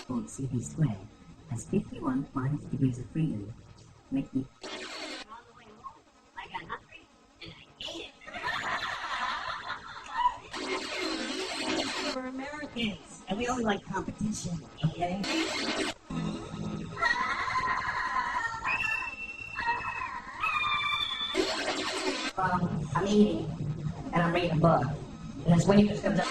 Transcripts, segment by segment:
Called CP squared has 51 minus degrees of freedom, making I got hungry and I ate it. We're Americans and we only like competition, okay? I'm eating and I'm reading a book. And that's when you just comes up.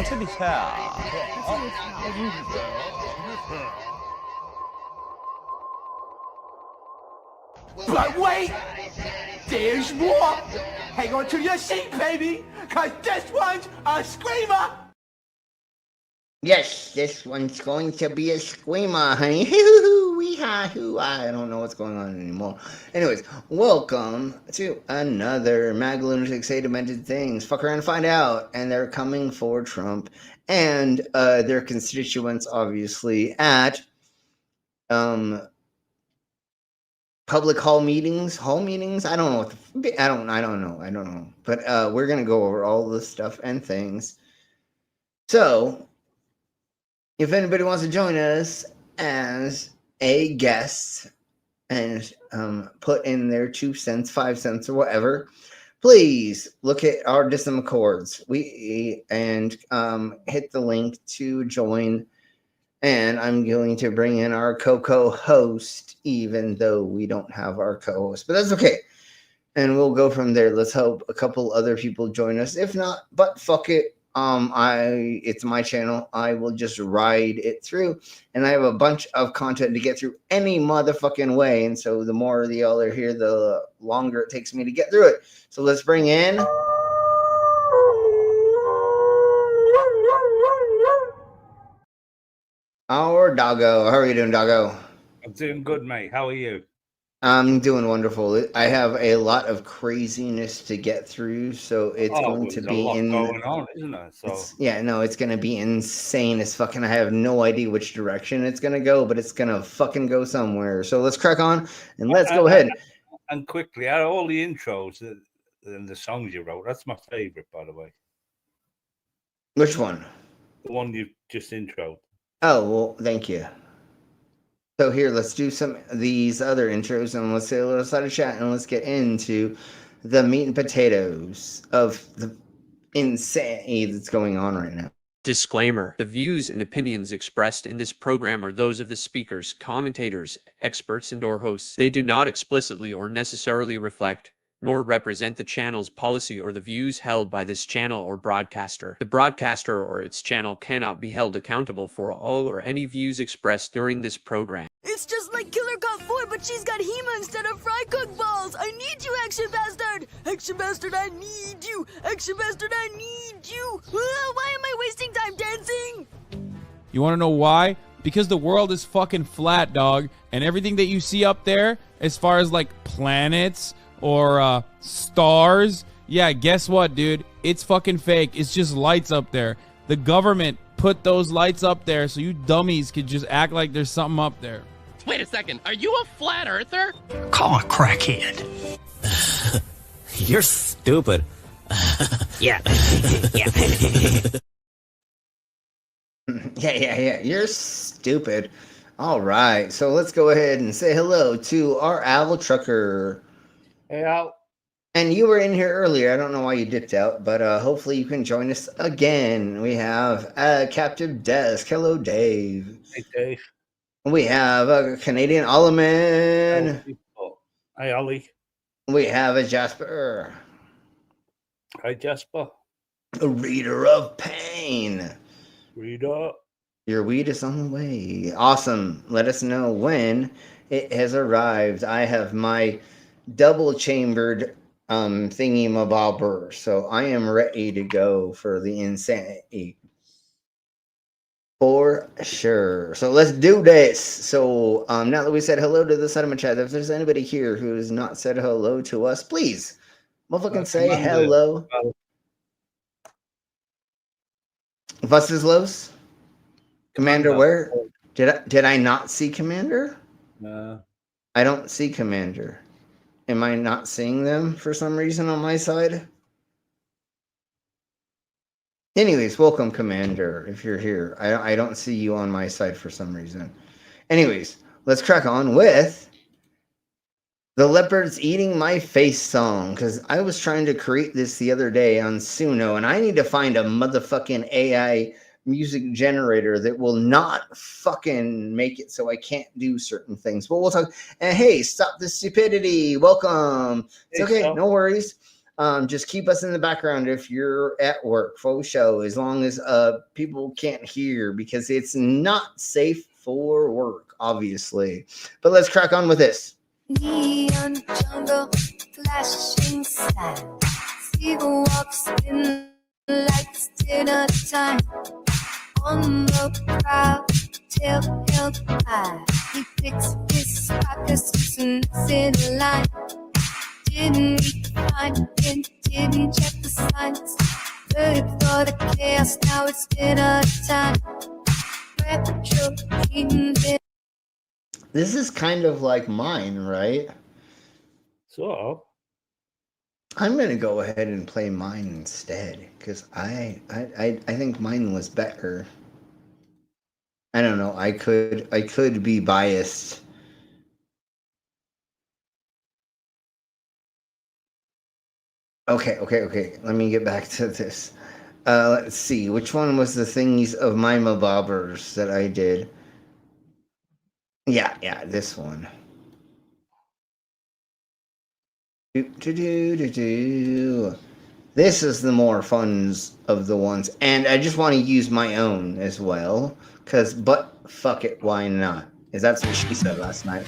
这里下。But wait, there's more. Hang on to your seat, baby, cause this one's a screamer. Yes, this one's going to be a screamer, honey. Wee-ha-hoo. I don't know what's going on anymore. Anyways, welcome to another MAGA Lunatics Say Demented Things. Fuck around and find out. And they're coming for Trump and their constituents, obviously, at public hall meetings. I don't know what I don't know. But we're gonna go over all this stuff and things. So if anybody wants to join us as a guest and put in their 2 cents, 5 cents, or whatever, please look at our Dism Accords. And hit the link to join. And I'm going to bring in our co-host, even though we don't have our co-host, but that's okay. And we'll go from there. Let's hope a couple other people join us. If not, but fuck it. It's my channel. I will just ride it through, and I have a bunch of content to get through any motherfucking way. And so the more y'all are here, the longer it takes me to get through it. So let's bring in our doggo. How are you doing, doggo? I'm doing good, mate. How are you? I'm doing wonderful. I have a lot of craziness to get through, so it's going to be going on, isn't it? So it's going to be insane as fucking. I have no idea which direction it's going to go, but it's going to fucking go somewhere. So let's crack on and let's go ahead. And quickly, out of all the intros and the songs you wrote, that's my favorite, by the way. Which one? The one you just introed. Oh, well, thank you. So here, let's do some of these other intros, and let's say a little side of chat, and let's get into the meat and potatoes of the insanity that's going on right now. Disclaimer: the views and opinions expressed in this program are those of the speakers, commentators, experts, and/or hosts. They do not explicitly or necessarily reflect nor represent the channel's policy or the views held by this channel or broadcaster. The broadcaster or its channel cannot be held accountable for all or any views expressed during this program. It's just like Killer Got 4, but she's got Hema instead of fry cook balls. I need you, Action Bastard! Action Bastard, I need you! Action Bastard, I need you! Why am I wasting time dancing? You want to know why? Because the world is fucking flat, dog. And everything that you see up there, as far as like planets or stars, yeah, guess what, dude? It's fucking fake. It's just lights up there. The government put those lights up there so you dummies could just act like there's something up there. Wait a second, are you a flat earther? Call a crackhead. You're stupid. Yeah. Yeah. You're stupid. All right, so let's go ahead and say hello to our Owl Trucker. Hey, Al. And you were in here earlier. I don't know why you dipped out, but hopefully you can join us again. We have Captive Desk. Hello, Dave. Hey, Dave. We have a Canadian Allman. Hi, Ollie. We have a Jasper. Hi, Jasper. A Reader of Pain. Reader. Your weed is on the way. Awesome. Let us know when it has arrived. I have my double-chambered thingy-mabobber, so I am ready to go for the insanity. For sure. So let's do this. So now that we said hello to the side of my chat, if there's anybody here who has not said hello to us, please motherfucking say hello. Vasislos? Commander, where? Did I not see Commander? No. I don't see Commander. Am I not seeing them for some reason on my side? Anyways, welcome, Commander, if you're here. I don't see you on my side for some reason. Anyways, let's crack on with the Leopards Eating My Face song, because I was trying to create this the other day on Suno, and I need to find a motherfucking AI music generator that will not fucking make it so I can't do certain things. But we'll talk. And hey, stop the stupidity. Welcome. It's okay. No worries. Just keep us in the background if you're at work, faux show, as long as people can't hear, because it's not safe for work, obviously. But let's crack on with this. Neon jungle, flashing sign. Steven walks in lights dinner time. On the crowd, tail held high. He picks his pockets and in a line. Didn't read the fine print, didn't check the signs. Voted for the chaos, now it's dinner time. Retro dreams. This is kind of like mine, right? So I'm gonna go ahead and play mine instead, because I think mine was better. I don't know. I could be biased. Okay. Let me get back to this. Let's see. Which one was the thingies of Mima Bobbers that I did? Yeah, this one. This is the more funs of the ones, and I just want to use my own as well, but fuck it, why not? Is that's what she said last night.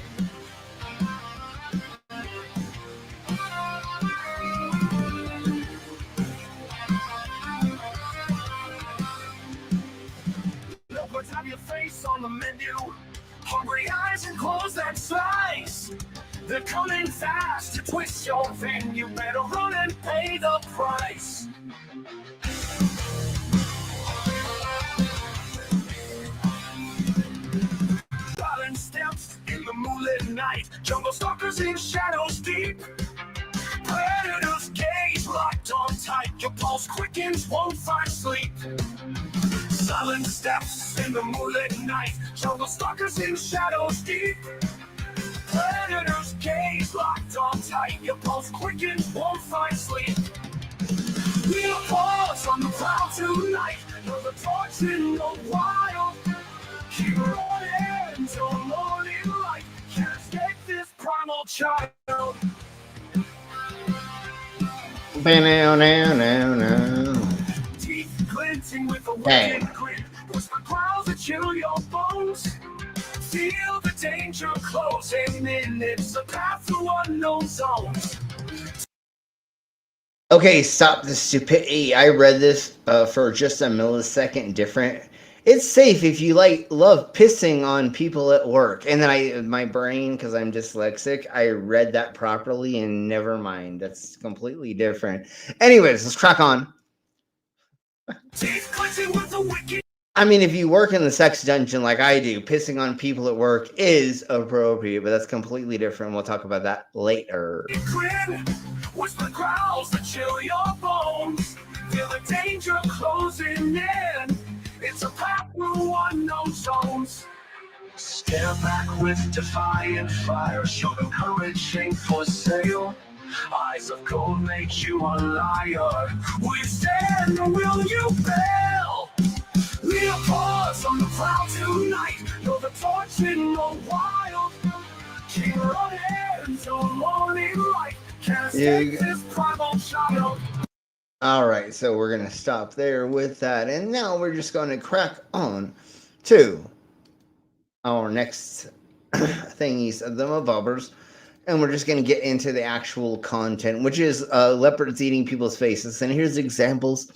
Let's have your face on the menu. Hungry eyes and clothes that slice. They're coming fast to twist your thing. You better run and pay the price. Silent steps in the moonlit night. Jungle stalkers in shadows deep. Predators gaze locked on tight. Your pulse quickens, won't find sleep. Silent steps in the moonlit night. Jungle stalkers in shadows deep. Predators gaze locked on tight. Your pulse quickens, won't find sleep. We'll pause on the prowl tonight. You're the torch in the wild. Keep running until morning light. Can't escape this primal child. Teeth glinting with a wicked grin. Whisper growls that chill your bones. Feel the danger closing in. It's a path through unknown zones. Okay, stop the stupidity. I read this for just a millisecond different. It's safe if you love pissing on people at work. And then my brain, because I'm dyslexic, I read that properly, and never mind. That's completely different. Anyways, let's crack on. Teeth clenching with a wicked. I mean, if you work in the sex dungeon like I do, pissing on people at work is appropriate, but that's completely different. We'll talk about that later. Grin, whisper growls that chill your bones. Feel the danger closing in. It's a path through unknown zones. Stare back with defiant fire. Show them courage ain't for sale. Eyes of gold make you a liar. Will you stand or will you fail? We'll pause on the prowl tonight. You're the torch in the wild. Keep running until morning light. Can't escape this primal child. All right, so we're going to stop there with that. And now we're just going to crack on to our next thingies of the Mabobbers. And we're just going to get into the actual content, which is leopards eating people's faces. And here's examples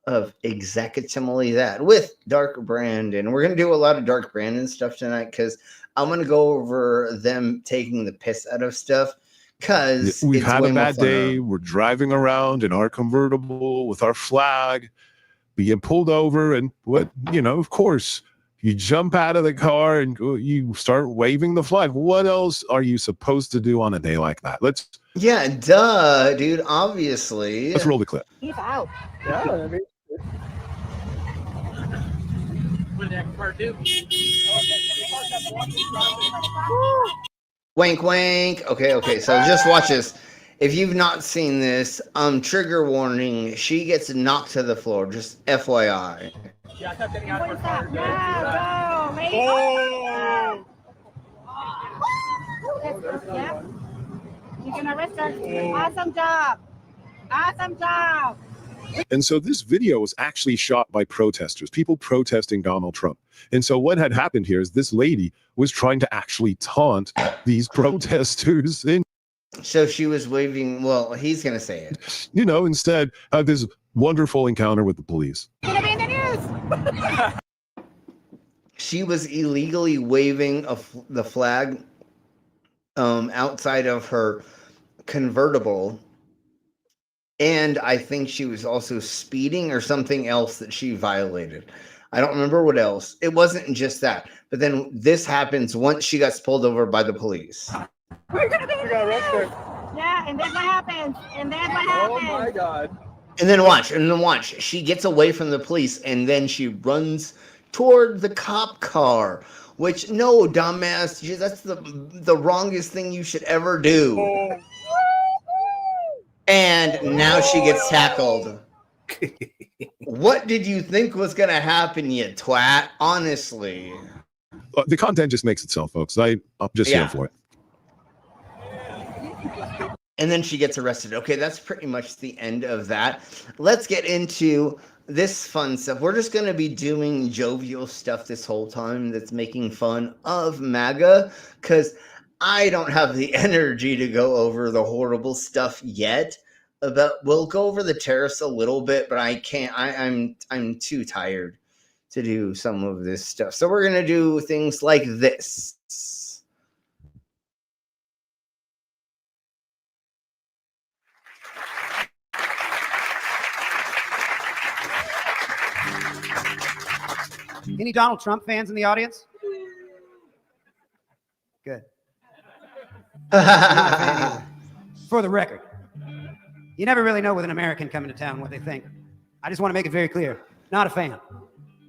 of exactly that with Dark Brandon. We're going to do a lot of Dark Brandon stuff tonight because I'm going to go over them taking the piss out of stuff. Because we've had a bad day. We're driving around in our convertible with our flag, being pulled over, and of course, you jump out of the car and you start waving the flag. What else are you supposed to do on a day like that? Yeah, duh, dude. Obviously. Let's roll the clip. He's out. Yeah, I mean. What did that car do? Wank, wank. Okay. So just watch this. If you've not seen this, trigger warning. She gets knocked to the floor. Just FYI. Yeah, I thought getting out of her car. Yeah, go. Yeah. You can arrest her. Awesome job. Awesome job. And so this video was actually shot by protesters, people protesting Donald Trump. And so what had happened here is this lady was trying to actually taunt these protesters. And So she was waving. Well, he's gonna say it. you know, instead of this wonderful encounter with the police. Gonna be in the news. She was illegally waving the flag outside of her convertible. And I think she was also speeding or something else that she violated. I don't remember what else. It wasn't just that. But then this happens once she gets pulled over by the police. We're gonna be in the news. Yeah, and then what happens? And then what happens? Oh my God. And then watch. She gets away from the police and then she runs toward the cop car. Which, no, dumbass, that's the wrongest thing you should ever do. And now she gets tackled. What did you think was going to happen, you twat? Honestly. The content just makes itself, folks. I'm just here for it. And then she gets arrested. Okay, that's pretty much the end of that. Let's get into this fun stuff. We're just going to be doing jovial stuff this whole time that's making fun of MAGA because I don't have the energy to go over the horrible stuff yet. But we'll go over the terrorists a little bit, but I can't. I'm too tired to do some of this stuff. So we're gonna do things like this. Any Donald Trump fans in the audience? Good. For the record, you never really know with an American coming to town what they think. I just want to make it very clear. Not a fan.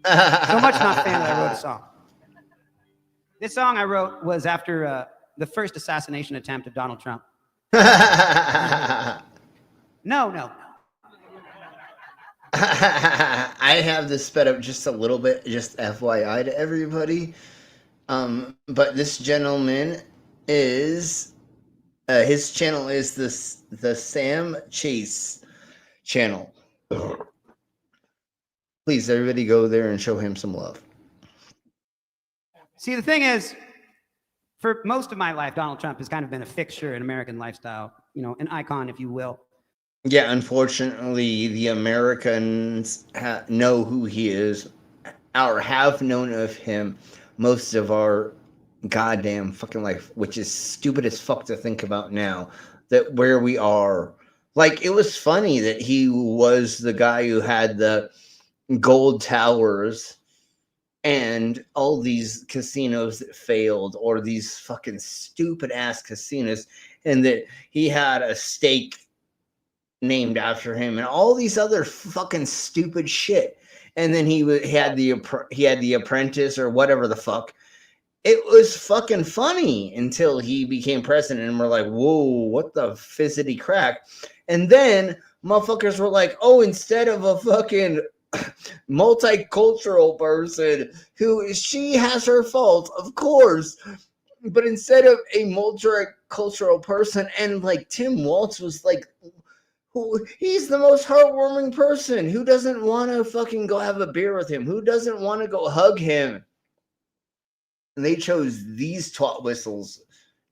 So much not a fan that I wrote a song. This song I wrote was after the first assassination attempt of Donald Trump. No. I have this sped up just a little bit, just FYI to everybody. But this gentleman is, his channel is the Sam Chase channel. Please, everybody go there and show him some love. See, the thing is, for most of my life, Donald Trump has kind of been a fixture in American lifestyle, you know, an icon, if you will. Yeah, unfortunately, the Americans know who he is, or have known of him most of our goddamn fucking life, which is stupid as fuck to think about now, that where we are. Like, it was funny that he was the guy who had the gold towers and all these casinos that failed, or these fucking stupid ass casinos, and that he had a stake named after him and all these other fucking stupid shit. And then he had the Apprentice or whatever the fuck. It was fucking funny until he became president and we're like, whoa, what the fizzity crack? And then motherfuckers were like, oh, instead of a fucking multicultural person she has her faults, of course, but instead of a multicultural person, and like Tim Walz was like, he's the most heartwarming person. Who doesn't want to fucking go have a beer with him? Who doesn't want to go hug him? And they chose these twat whistles,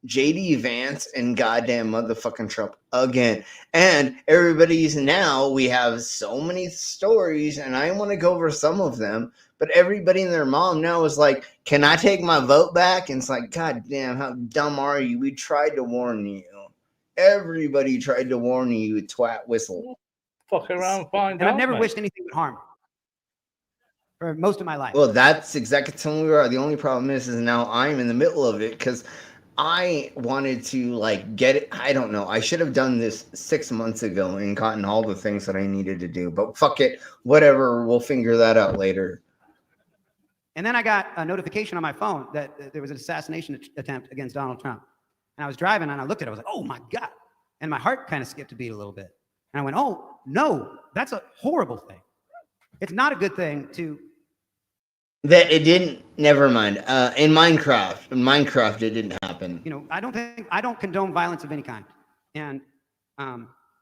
JD Vance and goddamn motherfucking Trump again. And we have so many stories, and I want to go over some of them, but everybody and their mom now is like, can I take my vote back? And it's like, God damn, how dumb are you? We tried to warn you. Everybody tried to warn you, you twat whistle. Fuck around, find and out. I've never mate. wished anything but harm for most of my life. Well, that's exactly what we are. The only problem is now I'm in the middle of it because I wanted to like get it. I don't know. I should have done this 6 months ago and gotten all the things that I needed to do. But fuck it, whatever. We'll figure that out later. And then I got a notification on my phone that there was an assassination attempt against Donald Trump. And I was driving and I looked at it. I was like, oh my God. And my heart kind of skipped a beat a little bit. And I went, oh no, that's a horrible thing. It's not a good thing to. That it didn't, never mind. In Minecraft, it didn't happen. You know, I don't condone violence of any kind. And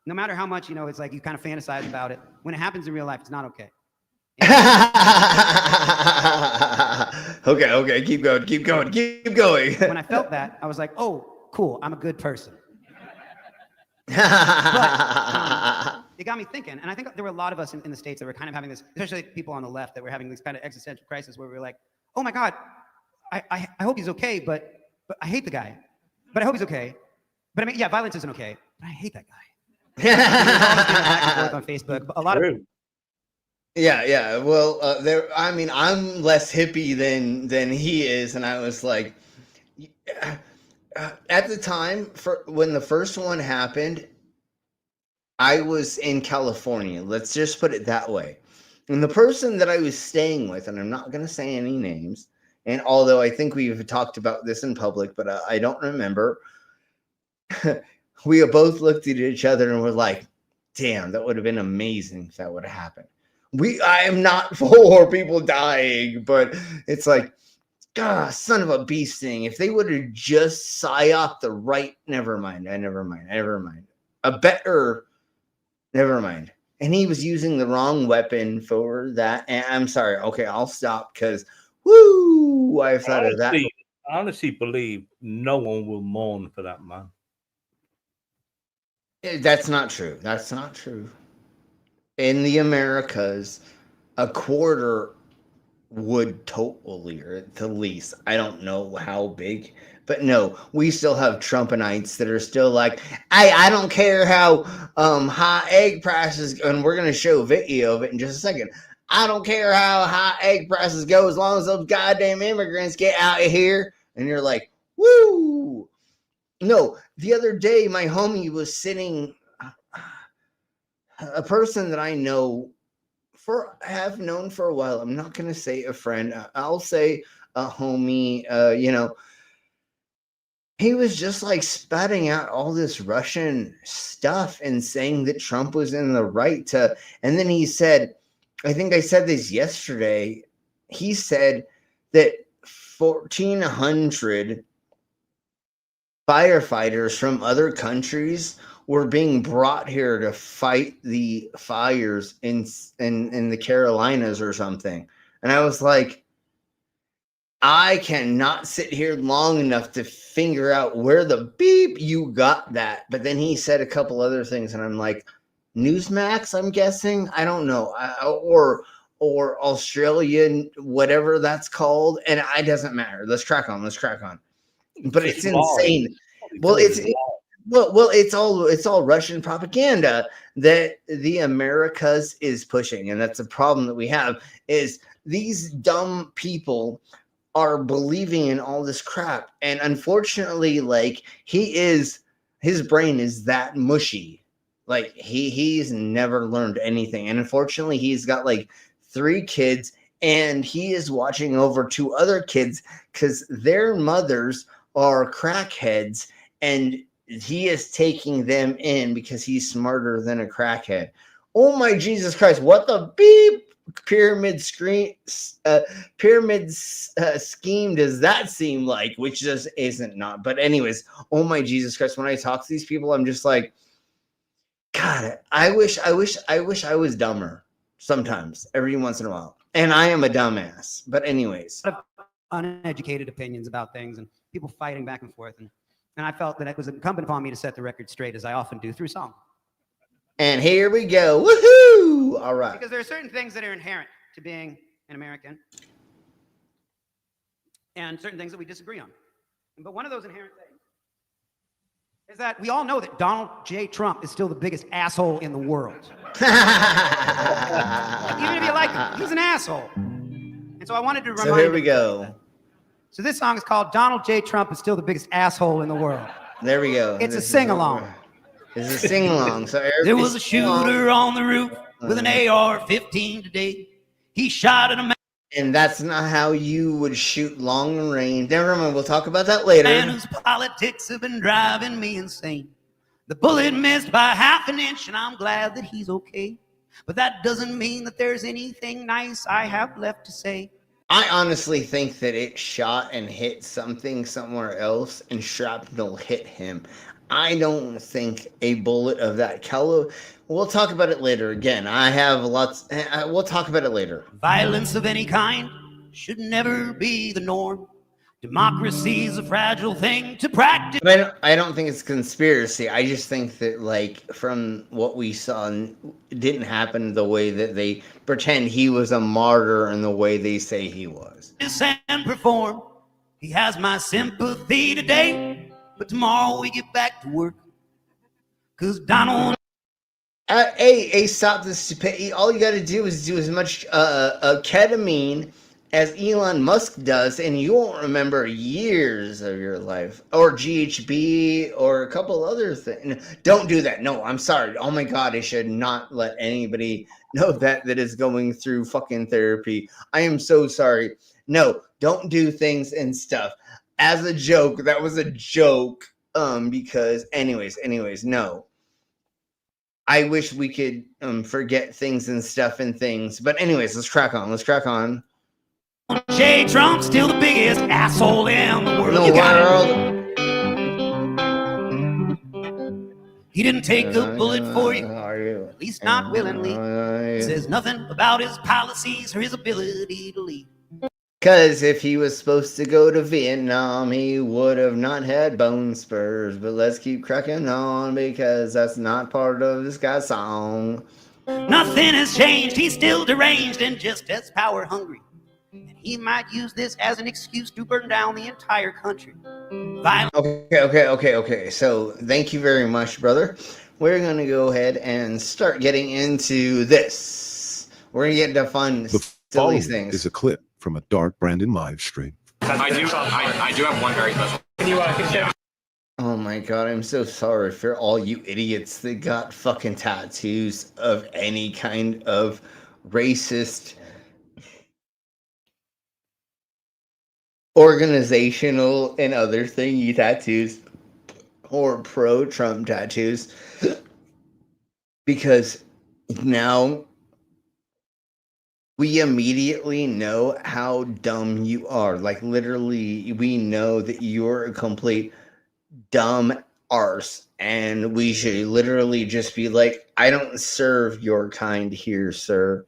no matter how much, it's like you kind of fantasize about it. When it happens in real life, it's not okay. Okay, keep going. When I felt that, I was like, oh, cool, I'm a good person. But it got me thinking, and I think there were a lot of us in the States that were kind of having this, especially people on the left, that were having this kind of existential crisis where we were like, oh my God, I hope he's okay, but I hate the guy. But I hope he's okay. But I mean, yeah, violence isn't okay, but I hate that guy. On Facebook, a lot of. Yeah. Well, I mean, I'm less hippie than he is, and I was like, at the time when the first one happened, I was in California. Let's just put it that way. And the person that I was staying with, and I'm not going to say any names, and although I think we've talked about this in public, but I don't remember. We both looked at each other and were like, damn, that would have been amazing if that would have happened. I am not for people dying, but it's like, God, son of a bee sting. If they would have just psyoped the right, never mind. Never mind. And he was using the wrong weapon for that. And I'm sorry. Okay, I'll stop because, woo, I've thought of that. I honestly believe no one will mourn for that man. That's not true. That's not true. In the Americas, a quarter would totally, or at the least, I don't know how big, but no, we still have Trumpanites that are still like, I don't care how high egg prices, and we're going to show video of it in just a second. I don't care how high egg prices go as long as those goddamn immigrants get out of here. And you're like, woo. No, the other day, my homie was sitting, a person that I know have known for a while. I'm not going to say a friend. I'll say a homie, he was just like spouting out all this Russian stuff and saying that Trump was in the right to, and then he said, I think I said this yesterday, he said that 1,400 firefighters from other countries were being brought here to fight the fires in the Carolinas or something. And I was like, I cannot sit here long enough to figure out where the beep you got that. But then he said a couple other things, and I'm like, Newsmax, I'm guessing? I don't know. Or Australian, whatever that's called. And it doesn't matter. Let's crack on. But it's insane. Well, it's all Russian propaganda that the Americas is pushing, and that's a problem that we have. Is these dumb people are believing in all this crap, and unfortunately, like his brain is that mushy. Like he's never learned anything, and unfortunately, he's got like 3 kids, and he is watching over 2 other kids because their mothers are crackheads, and he is taking them in because he's smarter than a crackhead. Oh my Jesus Christ! What the beep pyramid scheme does that seem like? Which just isn't not. But anyways, oh my Jesus Christ! When I talk to these people, I'm just like, God, I wish I was dumber sometimes, every once in a while. And I am a dumbass. But anyways, uneducated opinions about things and people fighting back and forth, and I felt that it was incumbent upon me to set the record straight, as I often do through song. And here we go. Woohoo! All right. Because there are certain things that are inherent to being an American, and certain things that we disagree on. But one of those inherent things is that we all know that Donald J. Trump is still the biggest asshole in the world. Even if you like him, he's an asshole. And so I wanted to remind So here we go. So this song is called Donald J. Trump is still the biggest asshole in the world. There we go. It's a sing-along. It's a sing-along. So there was a shooter on the roof with an AR-15 today. He shot at a man. And that's not how you would shoot long range. Never mind. We'll talk about that later. Man whose politics have been driving me insane. The bullet missed by half an inch, and I'm glad that he's okay. But that doesn't mean that there's anything nice I have left to say. I honestly think that it shot and hit something somewhere else, and shrapnel hit him. I don't think a bullet of that caliber. We'll talk about it later. Again, I have lots. We'll talk about it later. Violence of any kind should never be the norm. Democracy is a fragile thing to practice. But I don't think it's conspiracy. I just think that, like, from what we saw, it didn't happen the way that they pretend he was a martyr and the way they say he was. And perform. He has my sympathy today, but tomorrow we get back to work. Cause Donald. Hey, stop this stupidity. All you got to do is do as much ketamine as Elon Musk does, and you won't remember years of your life. Or GHB, or a couple other things. Don't do that. No, I'm sorry. Oh my God, I should not let anybody know that is going through fucking therapy. I am so sorry. No, don't do things and stuff. As a joke, that was a joke. Because anyways, no. I wish we could forget things and stuff and things. But anyways, let's crack on. J. Trump's still the biggest asshole in the world. He didn't take a bullet for you, at least not willingly. Says nothing about his policies or his ability to lead. Because if he was supposed to go to Vietnam, he would have not had bone spurs. But let's keep cracking on, because that's not part of this guy's song. Nothing has changed. He's still deranged and just as power hungry. And he might use this as an excuse to burn down the entire country. Okay. So thank you very much, brother. We're going to go ahead and start getting into this. We're going to get into fun, silly things. Is a clip from a Dark Brandon live stream. I do have one very special. Can you Oh my God, I'm so sorry for all you idiots that got fucking tattoos of any kind of racist, organizational, and other thingy tattoos, or pro-Trump tattoos, because now we immediately know how dumb you are. Like, literally, we know that you're a complete dumb arse, and we should literally just be like, I don't serve your kind here, sir.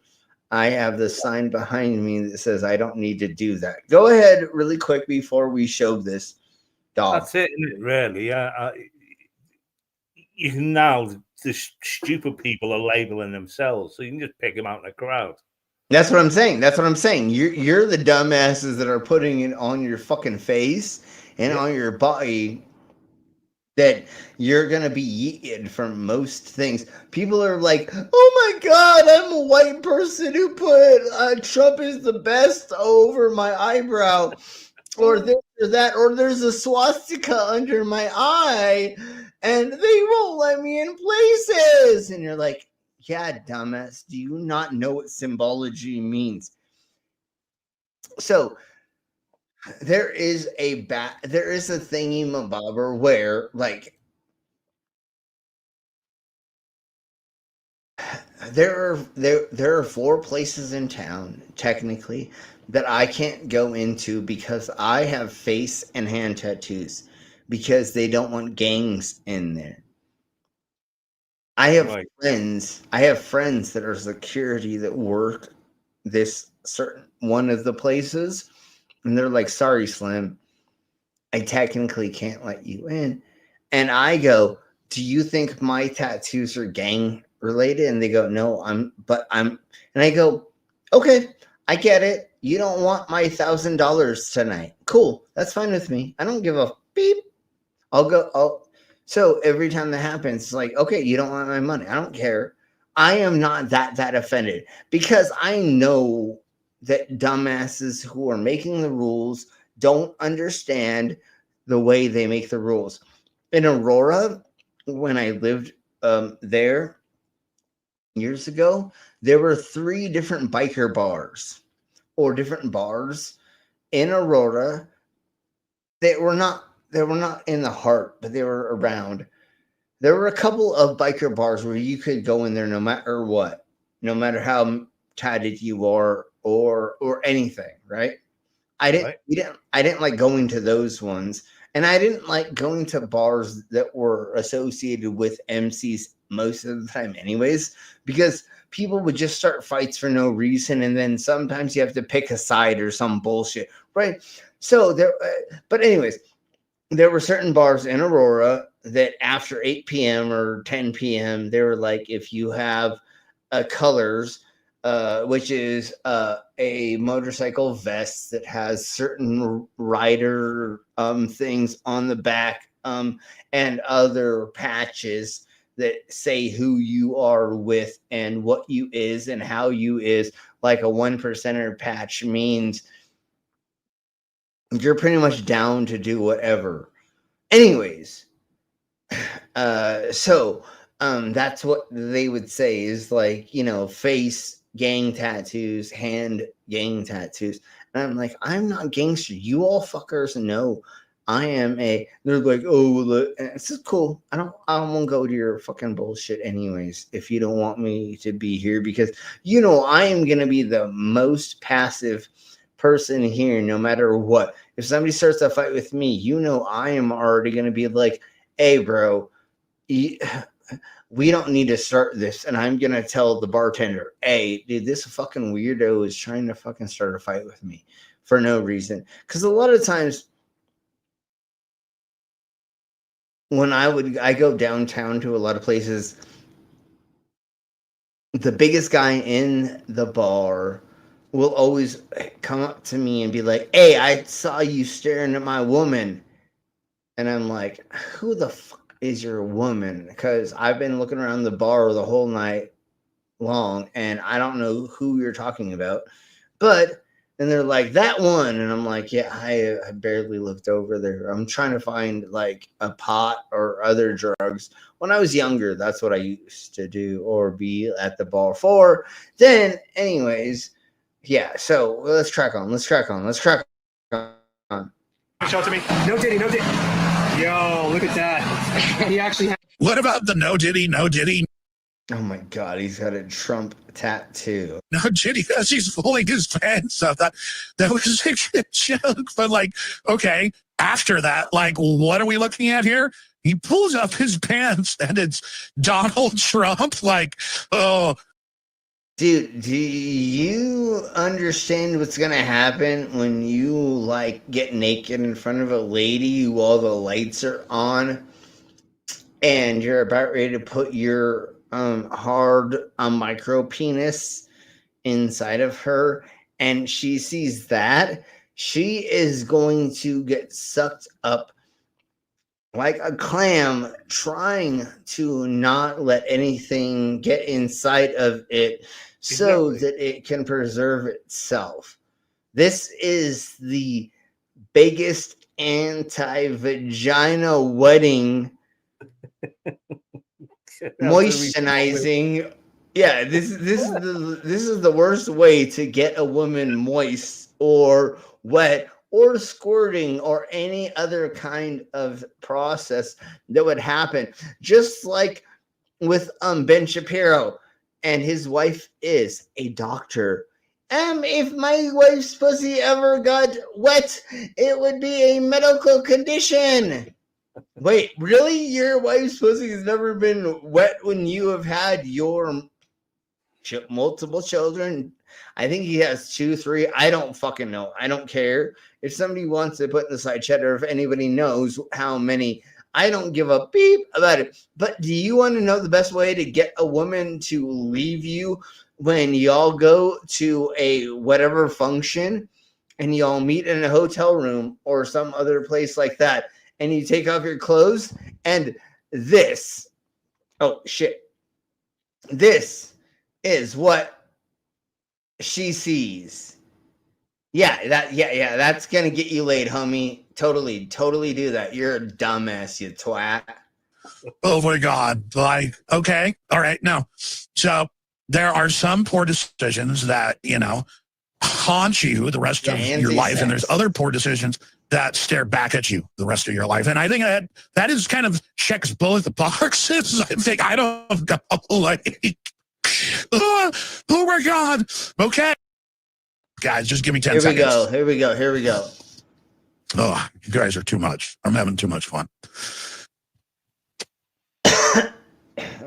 I have the sign behind me that says I don't need to do that. Go ahead really quick before we show this dog. That's it, isn't it, really? You can now, the stupid people are labeling themselves, so you can just pick them out in a crowd. That's what I'm saying. You're the dumbasses that are putting it on your fucking face and on your body that you're going to be yeeted from most things. People are like, oh my God, I'm a white person who put Trump is the best over my eyebrow, or this or that, or there's a swastika under my eye and they won't let me in places. And you're like, yeah, dumbass, do you not know what symbology means? So there is a thingy mabobber where, like, there are 4 places in town technically that I can't go into because I have face and hand tattoos, because they don't want gangs in there. I have friends that are security that work this certain one of the places, and they're like, sorry, Slim, I technically can't let you in. And I go, do you think my tattoos are gang related? And they go, no, and I go, okay, I get it. You don't want my $1,000 tonight. Cool. That's fine with me. I don't give a beep. So every time that happens, it's like, okay, you don't want my money. I don't care. I am not that offended, because I know that dumbasses who are making the rules don't understand the way they make the rules. In Aurora, when I lived there years ago, there were 3 different biker bars, or different bars in Aurora that were not in the heart, but they were around. There were a couple of biker bars where you could go in there no matter what, no matter how tatted you are or anything, right? I didn't like going to those ones. And I didn't like going to bars that were associated with MCs most of the time, anyways, because people would just start fights for no reason. And then sometimes you have to pick a side or some bullshit, right? So but anyways, there were certain bars in Aurora that after 8 p.m. or 10 p.m., they were like, if you have colors, which is a motorcycle vest that has certain rider things on the back and other patches that say who you are with and what you is and how you is, like a 1% patch means you're pretty much down to do whatever. Anyways, so that's what they would say is like, you know, face gang tattoos, hand gang tattoos. And I'm like, I'm not gangster. You all fuckers know I am they're like, oh, well, this is cool. I won't go to your fucking bullshit anyways if you don't want me to be here, because you know I am gonna be the most passive person here no matter what. If somebody starts a fight with me, you know I am already gonna be like, hey bro, we don't need to start this. And I'm gonna tell the bartender, hey dude, this fucking weirdo is trying to fucking start a fight with me for no reason. Because a lot of times when I go downtown to a lot of places, the biggest guy in the bar will always come up to me and be like, hey, I saw you staring at my woman. And I'm like, who the fuck is your woman? Because I've been looking around the bar the whole night long and I don't know who you're talking about. But and they're like, that one. And I'm like, yeah, I barely looked over there. I'm trying to find like a pot or other drugs. When I was younger, that's what I used to do or be at the bar for. Then, anyways, yeah, so let's crack on. Show it to me. No diddy, no diddy. Yo, look at that. He actually had. What about the no diddy, no diddy? Oh my God, he's got a Trump tattoo. No diddy, as he's pulling his pants up. That was a joke, but like, okay, after that, like, what are we looking at here? He pulls up his pants and it's Donald Trump. Like, oh. Dude, do you understand what's going to happen when you, like, get naked in front of a lady while the lights are on and you're about ready to put your hard micro penis inside of her and she sees that? She is going to get sucked up like a clam, trying to not let anything get inside of it so that it can preserve itself. This is the biggest anti-vagina wedding moisturizing. Yeah, this is the worst way to get a woman moist or wet or squirting or any other kind of process that would happen. Just like with Ben Shapiro, and his wife is a doctor. If my wife's pussy ever got wet, it would be a medical condition. Wait, really? Your wife's pussy has never been wet when you have had your multiple children? I think he has 2, 3. I don't fucking know. I don't care. If somebody wants to put in the side chat or if anybody knows how many, I don't give a beep about it. But do you want to know the best way to get a woman to leave you when y'all go to a whatever function and y'all meet in a hotel room or some other place like that and you take off your clothes and this, oh shit, this is what she sees. Yeah, that's gonna get you laid, homie. Totally do that. You're a dumbass, you twat. Oh my God. Like, okay, all right. No. So there are some poor decisions that, you know, haunt you the rest of your life. And there's other poor decisions that stare back at you the rest of your life. And I think that is kind of checks both the boxes. I think I don't go like, oh my God. Okay. Guys, just give me 10 seconds. Here we go. Oh, you guys are too much. I'm having too much fun.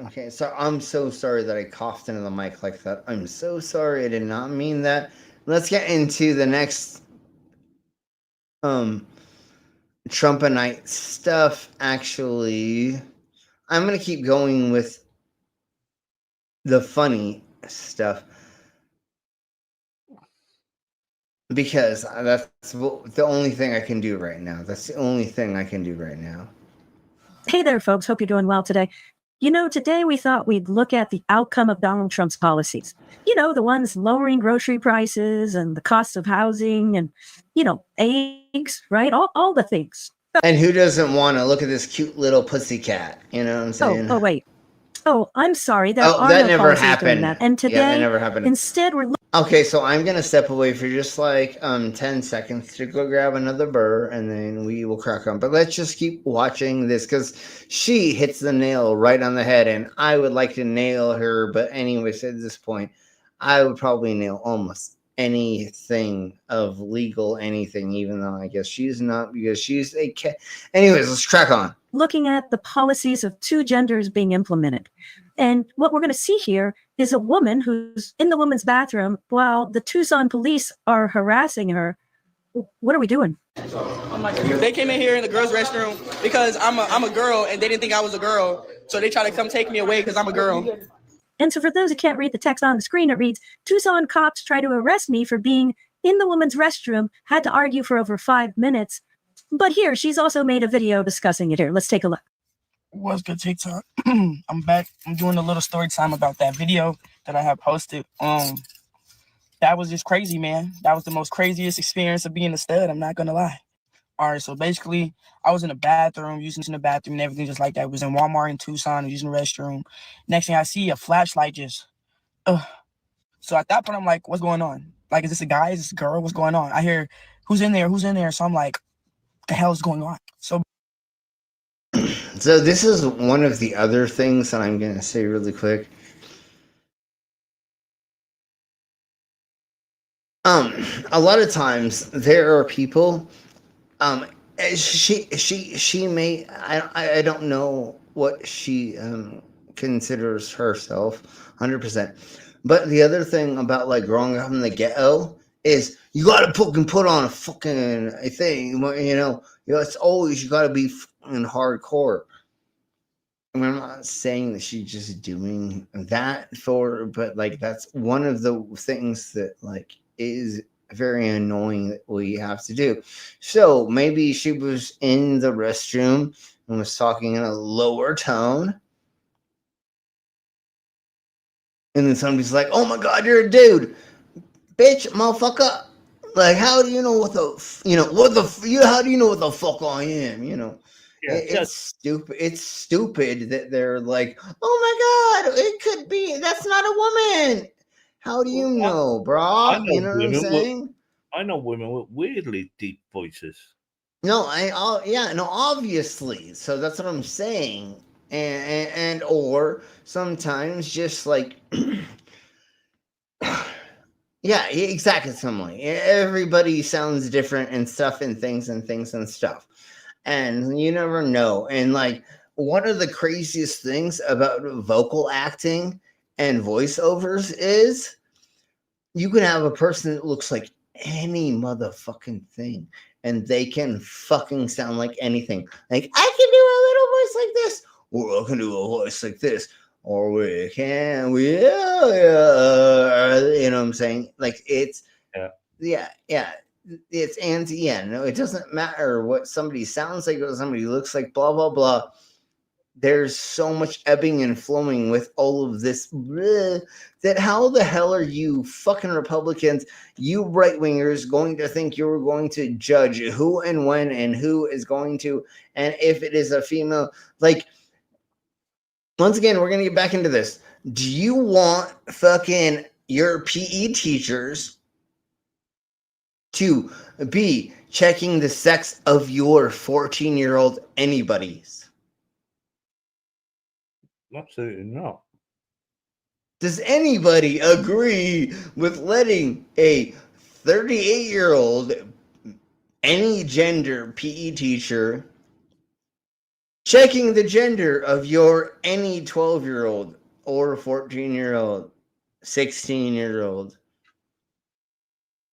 Okay, so I'm so sorry that I coughed into the mic like that. I'm so sorry. I did not mean that. Let's get into the next Trumpinite stuff. Actually, I'm gonna keep going with the funny stuff because that's the only thing I can do right now. That's the only thing I can do right now. Hey there, folks. Hope you're doing well today. You know, today we thought we'd look at the outcome of Donald Trump's policies. You know, the ones lowering grocery prices and the cost of housing and, you know, eggs, right? All the things. And who doesn't want to look at this cute little pussycat? You know what I'm saying? Oh, wait. Oh, I'm sorry. There are that no never policies happened. doing that. And today, that never happened. Instead, we're okay. So I'm gonna step away for just like 10 seconds to go grab another burr, and then we will crack on. But let's just keep watching this because she hits the nail right on the head, and I would like to nail her. But anyways, at this point, I would probably nail almost anything of legal anything, even though I guess she's not because she's a cat. Anyways, let's crack on. looking at the policies of two genders being implemented. And what we're going to see here is a woman who's in the woman's bathroom while the Tucson police are harassing her. What are we doing? They came in here in the girls' restroom because I'm a girl and they didn't think I was a girl. So they try to come take me away because I'm a girl. And so for those who can't read the text on the screen, it reads, Tucson cops try to arrest me for being in the woman's restroom, had to argue for over 5 minutes. But here, she's also made a video discussing it here. Let's take a look. What's good, TikTok? I'm back. I'm doing a little story time about that video that I have posted. That was just crazy, man. That was the most craziest experience of being a stud. I'm not gonna lie. All right, so basically, I was in the bathroom, using the bathroom and everything just like that. I was in Walmart in Tucson, using the restroom. Next thing I see, a flashlight just, So at that point, I'm like, what's going on? Like, is this a guy? Is this a girl? What's going on? I hear, who's in there? Who's in there? So I'm like, what the hell is going on? So this is one of the other things that I'm going to say really quick. A lot of times there are people, she may, I don't know what she considers herself 100%. But the other thing about like growing up in the ghetto is you got to fucking put on a fucking thing, you know, it's always, you got to be fucking hardcore. I mean, I'm not saying that she's just doing that for, but like that's one of the things that like is very annoying that we have to do. So maybe she was in the restroom and was talking in a lower tone. And then somebody's like, "Oh my God, you're a dude, bitch, motherfucker! Like, how do you know what the, you know, what the, you, how do you know what the fuck I am? You know, yeah, it's stupid. It's stupid that they're like, oh my God, it could be. That's not a woman. How do you know, bro? You know what I'm saying? I know women with weirdly deep voices. No, yeah, no, obviously. So that's what I'm saying. And or sometimes just like yeah, exactly, something. Everybody sounds different and stuff and things and stuff, and you never know. And like one of the craziest things about vocal acting and voiceovers is you can have a person that looks like any motherfucking thing and they can fucking sound like anything. Like, I can do a little voice like this, or I can do a voice like this, or you know what I'm saying? Like, it's, yeah, it's anti, no, it doesn't matter what somebody sounds like, what somebody looks like, blah, blah, blah. There's so much ebbing and flowing with all of this that how the hell are you fucking Republicans, you right-wingers, going to think you're going to judge who and when and who is going to, and if it is a female, like, once again, we're going to get back into this. Do you want fucking your PE teachers to be checking the sex of your 14-year-old anybody's? Absolutely not. Does anybody agree with letting a 38-year-old any gender PE teacher checking the gender of your any 12-year-old or 14-year-old, 16-year-old.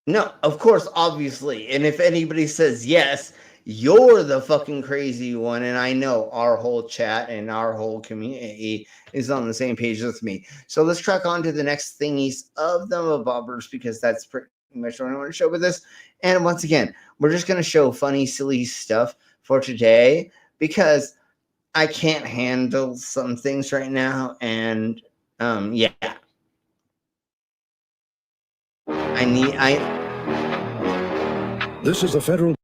No, of course, obviously. And if anybody says yes, you're the fucking crazy one. And I know our whole chat and our whole community is on the same page with me. So let's track on to the next thingies of the bobbers, because that's pretty much what I want to show with this. And once again, we're just going to show funny, silly stuff for today because I can't handle some things right now. And yeah. This is a federal.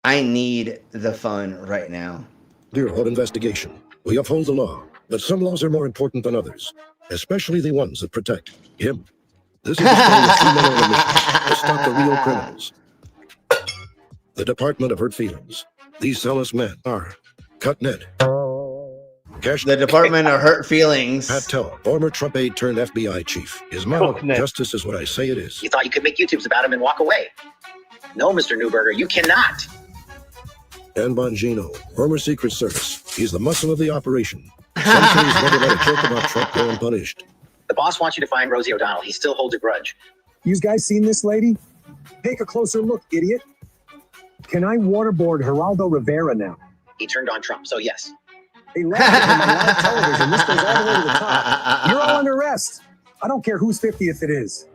I need the fun right now. Bureau of Investigation. We uphold the law, but some laws are more important than others, especially the ones that protect him. This is a story of 2 men on a mission to stop the real criminals. The Department of Hurt Feelings. These zealous men are Cutnet. The Department of Hurt Feelings. Pat Teller, former Trump aide turned FBI chief. His motto, justice is what I say it is. You thought you could make YouTubes about him and walk away. No, Mr. Newberger, you cannot. And Bongino, former Secret Service. He's the muscle of the operation. Some say he's never let a joke about Trump go unpunished. The boss wants you to find Rosie O'Donnell. He still holds a grudge. You guys seen this lady? Take a closer look, idiot. Can I waterboard Geraldo Rivera now? He turned on Trump, so yes. They laughed at him on live television. This goes all the way to the top. You're all under arrest. I don't care whose 50th it is.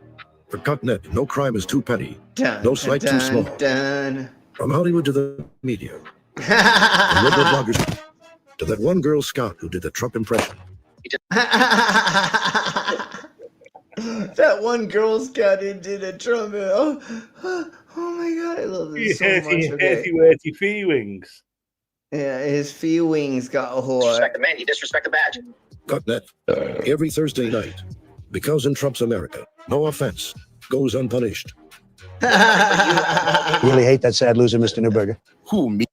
For Cutnet, no crime is too petty. Dun, no slight dun, too small. Dun. From Hollywood to the media. From liberal bloggers to that one Girl Scout who did the Trump impression. That one Girl Scout who did a Trump. Oh my God, I love this so much. Okay. He wears his fee wings. Yeah, his fee wings got a whore. Disrespect the man, you disrespect the badge. Cutnet, every Thursday night. Because in Trump's America, no offense goes unpunished. Really hate that sad loser, Mr. Newberger. Who, me?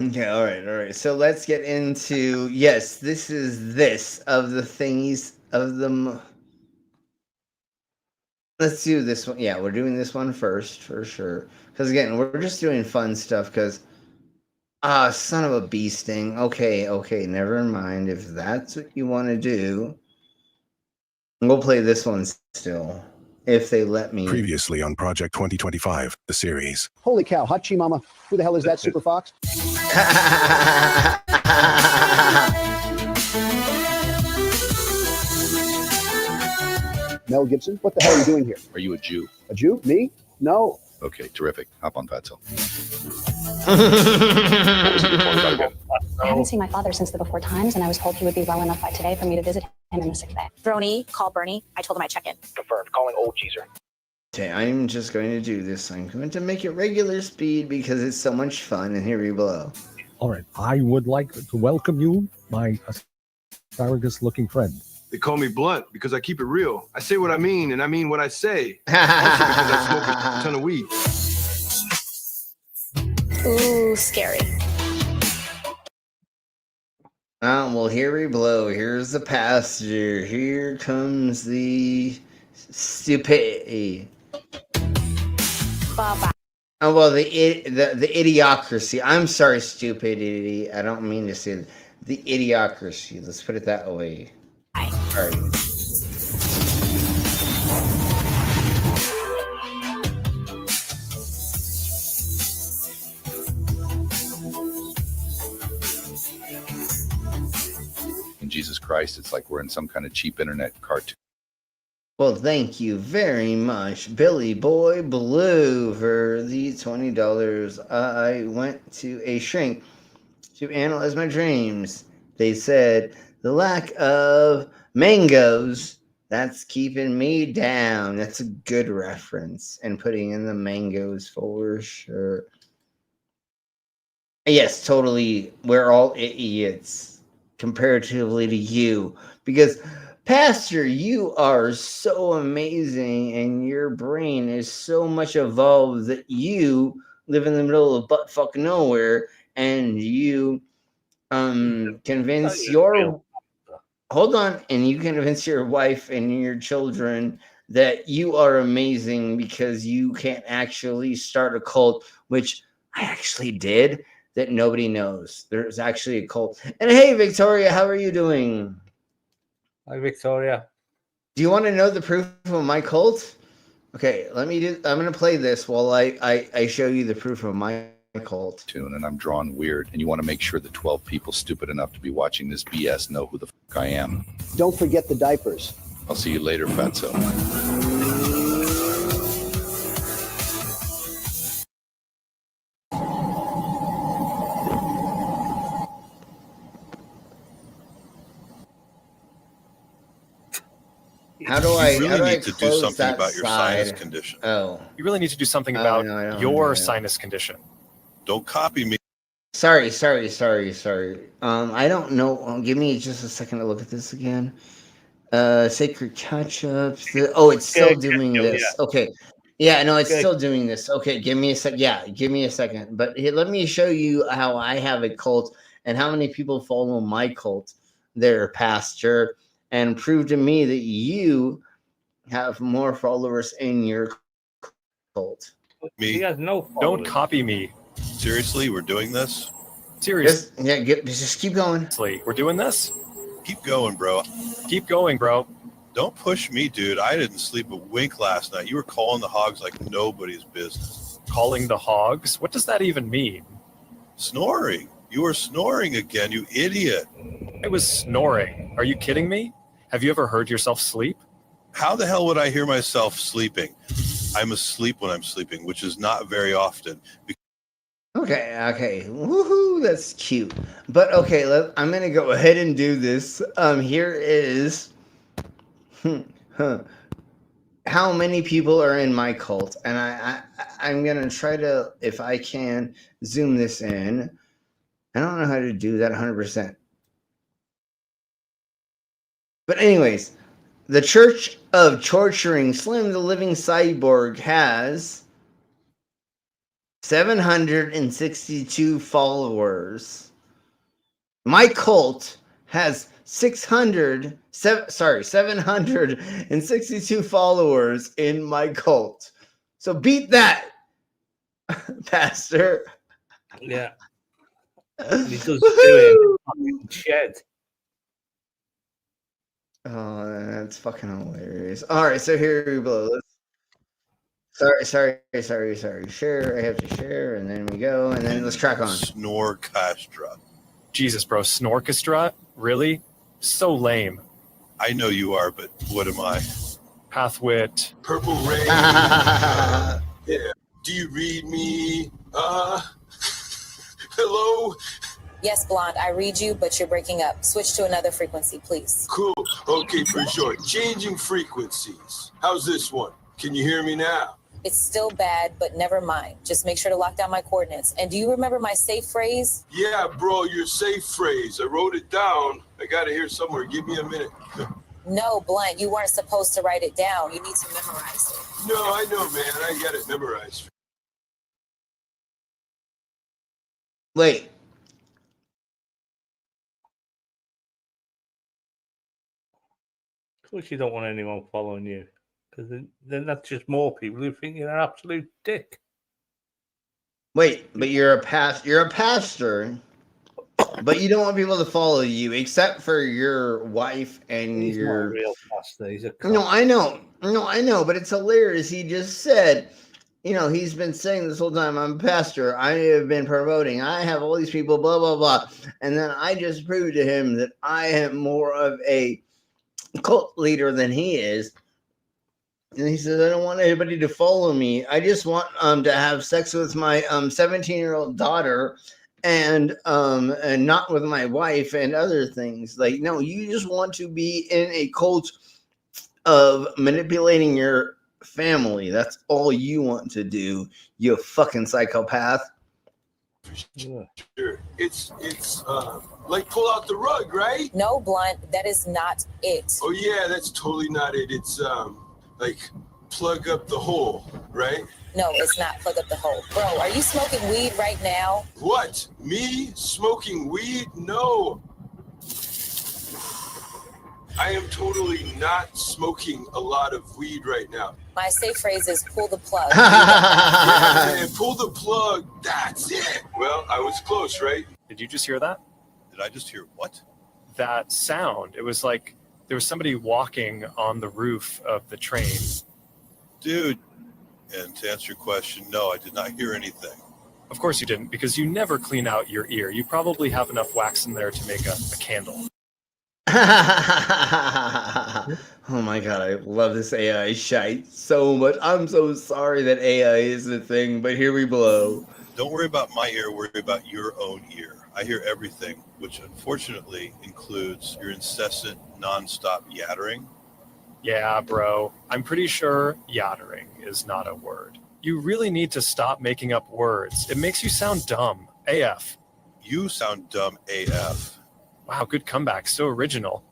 Okay, all right. So let's get into, yes, this is this of the thingies of them. Let's do this one. Yeah, we're doing this one first for sure. Because again, we're just doing fun stuff because, son of a bee sting. Okay, never mind. If that's what you want to do, we'll play this one still. If they let me. Previously on Project 2025, the series. Holy cow, hot chi mama. Who the hell is that, Super Fox? Mel Gibson, what the hell are you doing here? Are you a Jew? A Jew? Me? No. Okay, terrific. Hop on Fatso. I haven't seen my father since the before times, and I was told he would be well enough by today for me to visit him in the sick bay. Droney, call Bernie. I told him I'd check in. Confirmed. Calling old geezer. Okay, I'm just going to do this. I'm going to make it regular speed because it's so much fun, and here we blow. All right, I would like to welcome you, my asparagus-looking friend. They call me blunt because I keep it real. I say what I mean, and I mean what I say. Also because I smoke a ton of weed. Ooh, scary. Well, here we blow. Here's the passenger. Here comes the stupidity. Bye-bye. Oh, well, the idiocracy. I'm sorry, stupidity. I don't mean to say that. The idiocracy. Let's put it that way. All right. In Jesus Christ, it's like we're in some kind of cheap internet cartoon. Well, thank you very much, Billy Boy Blue, for the $20. I went to a shrink to analyze my dreams. They said the lack of mangoes, that's keeping me down. That's a good reference. And putting in the mangoes for sure. Yes, totally. We're all idiots comparatively to you. Because, Pastor, you are so amazing and your brain is so much evolved that you live in the middle of buttfuck nowhere and you convince your... Hold on, and you convince your wife and your children that you are amazing because you can't actually start a cult, which I actually did, that nobody knows. There's actually a cult. And hey, Victoria, how are you doing? Hi, Victoria. Do you want to know the proof of my cult? Okay, I'm going to play this while I show you the proof of my cult. And I'm drawn weird, and you want to make sure the 12 people stupid enough to be watching this BS know who the fuck I am. Don't forget the diapers. I'll see you later, fatso. How do I? You really how do I need to do close something that about your side? sinus condition. Oh, You really need to do something Oh, about no, I don't your know. sinus condition. Don't copy me. sorry. I don't know. Give me just a second to look at this again. Sacred catch-ups. Oh, it's still doing this. Okay. Yeah, no, it's still doing this. Okay, give me a sec. Yeah, give me a second. But here, let me show you how I have a cult and how many people follow my cult, their pastor, and prove to me that you have more followers in your cult. Me? He has no Don't copy me. Seriously, we're doing this? Seriously. Just keep going. We're doing this? Keep going, bro. Keep going, bro. Don't push me, dude. I didn't sleep a wink last night. You were calling the hogs like nobody's business. Calling the hogs? What does that even mean? Snoring. You were snoring again, you idiot. I was snoring. Are you kidding me? Have you ever heard yourself sleep? How the hell would I hear myself sleeping? I'm asleep when I'm sleeping, which is not very often. Okay. Woohoo, that's cute. But okay, I'm gonna go ahead and do this. Here is how many people are in my cult, and I'm gonna try to, if I can, zoom this in. I don't know how to do that 100%. But anyways, the Church of Torturing Slim the Living Cyborg has 762 followers. My cult has 762 followers in my cult. So beat that, Pastor. Yeah. He does do it. Shed. Oh, that's fucking hilarious. All right, so here we go. Sorry. Share. I have to share, and then we go, and then let's crack on. Snorkestra. Jesus, bro. Snorkestra? Really? So lame. I know you are, but what am I? Pathwit. Purple rain. Yeah. Do you read me? Hello? Yes, Blonde, I read you, but you're breaking up. Switch to another frequency, please. Cool. Okay, for sure. Changing frequencies. How's this one? Can you hear me now? It's still bad, but never mind. Just make sure to lock down my coordinates. And do you remember my safe phrase? Yeah, bro, your safe phrase. I wrote it down. I got it here somewhere. Give me a minute. No, Blunt, you weren't supposed to write it down. You need to memorize it. No, I know, man. I got it memorized. Wait. Of course you don't want anyone following you. Because then that's just more people who think you're an absolute dick. Wait, but you're a pastor, but you don't want people to follow you except for your wife and He's your not a real pastor. He's a No, I know, but it's hilarious. He just said, he's been saying this whole time, I'm a pastor, I have been promoting, I have all these people, blah, blah, blah. And then I just proved to him that I am more of a cult leader than he is. And he says, I don't want anybody to follow me. I just want to have sex with my 17-year-old daughter and not with my wife and other things. Like, no, you just want to be in a cult of manipulating your family. That's all you want to do, you fucking psychopath. Sure. It's like pull out the rug, right? No, Blunt, that is not it. Oh yeah, that's totally not it. It's like plug up the hole, right? No, it's not plug up the hole. Bro, are you smoking weed right now? What? Me smoking weed? No. I am totally not smoking a lot of weed right now. My safe phrase is pull the plug. Yeah, man, pull the plug. That's it. Well, I was close, right? Did you just hear that? Did I just hear what? That sound. It was like there was somebody walking on the roof of the train. Dude, and to answer your question, no, I did not hear anything. Of course you didn't, because you never clean out your ear. You probably have enough wax in there to make a candle. Oh my god, I love this AI shite so much. I'm so sorry that AI is a thing, but here we blow. Don't worry about my ear, worry about your own ear. I hear everything, which unfortunately includes your incessant, non-stop yattering. Yeah, bro. I'm pretty sure yattering is not a word. You really need to stop making up words. It makes you sound dumb. AF. You sound dumb AF. Wow, good comeback. So original.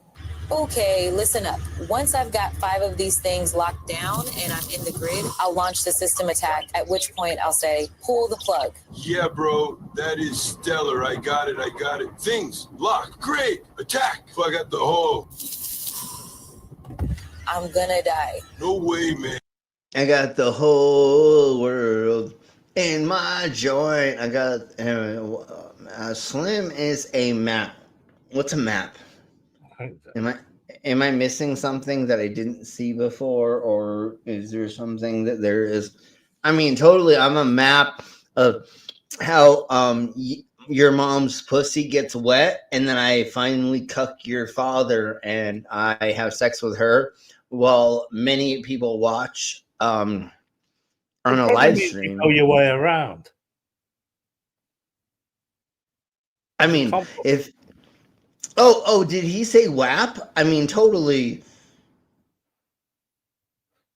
Okay, listen up. Once I've got 5 of these things locked down and I'm in the grid, I'll launch the system attack, at which point I'll say, pull the plug. Yeah, bro, that is stellar. I got it. Things, lock, great, attack. So I got the whole. I'm gonna die. No way, man. I got the whole world in my joint. I got Slim is a map. What's a map? Am I missing something that I didn't see before, or is there something that there is? I mean, totally. I'm a map of how your mom's pussy gets wet, and then I finally cuck your father, and I have sex with her, while many people watch on a live stream. Go your way around. I mean, if oh, did he say WAP? I mean, totally.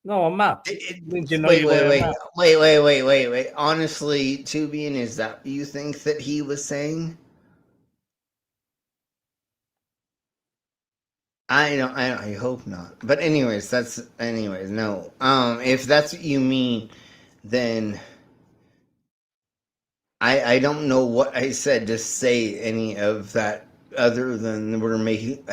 No, a map. Wait. Honestly, Tubian, is that what you think that he was saying? I hope not. But anyways, no. If that's what you mean, then I don't know what I said to say any of that other than we're making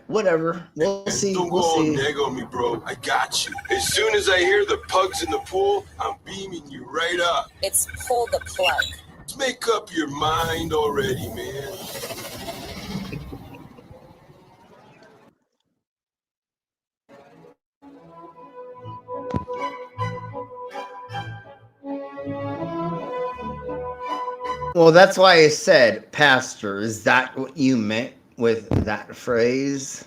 whatever. We'll see. Don't go all neg on me, bro. I got you. As soon as I hear the pugs in the pool, I'm beaming you right up. It's pull the plug. Let's make up your mind already, man. Well, that's why I said, Pastor, is that what you meant with that phrase?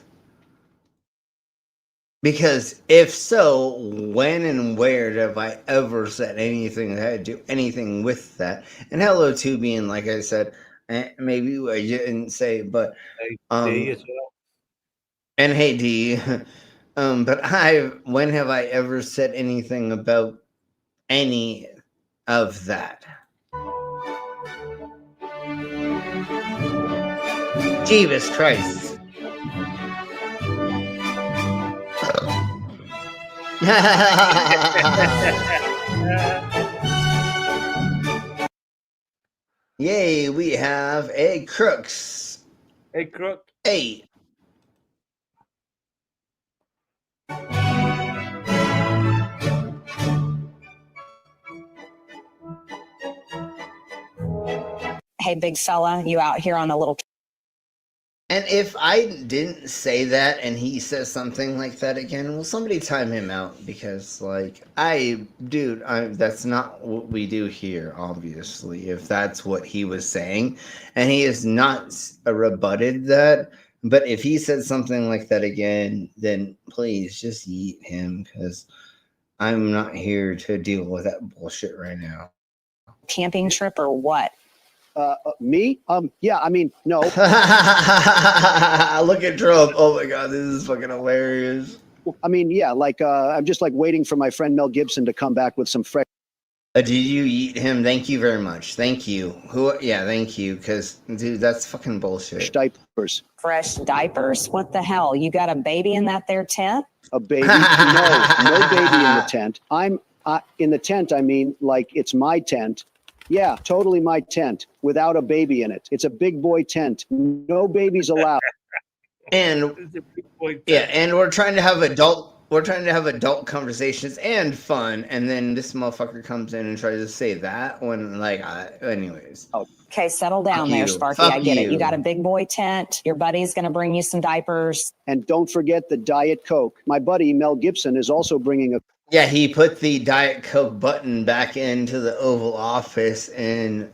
Because if so, when and where have I ever said anything that had to do anything with that? And hello, Tubian, like I said, maybe I didn't say, but and hey, D, but when have I ever said anything about any of that? Jesus Christ. Yay, we have a crooks. A crook. Hey. Hey, big fella, you out here on a little. And if I didn't say that and he says something like that again, will somebody time him out? Because, like, that's not what we do here, obviously, if that's what he was saying. And he has not rebutted that. But if he said something like that again, then please just yeet him, because I'm not here to deal with that bullshit right now. Camping trip or what? Me? Yeah, I mean, no. Look at Trump. Oh my God, this is fucking hilarious. I mean, yeah, like, I'm just like waiting for my friend Mel Gibson to come back with some fresh. Did you eat him? Thank you very much. Thank you. Yeah, thank you. Because, dude, that's fucking bullshit. Diapers. Fresh diapers? What the hell? You got a baby in that there tent? A baby? No baby in the tent. I'm in the tent. I mean, like, it's my tent. Yeah, totally my tent without a baby in it. It's a big boy tent. No babies allowed. And yeah, and we're trying to have adult conversations and fun, and then this motherfucker comes in and tries to say that when anyways. Okay, settle down there, Sparky. I get it. You got a big boy tent. Your buddy's going to bring you some diapers. And don't forget the Diet Coke. My buddy Mel Gibson is also bringing a... Yeah, he put the Diet Coke button back into the Oval Office, and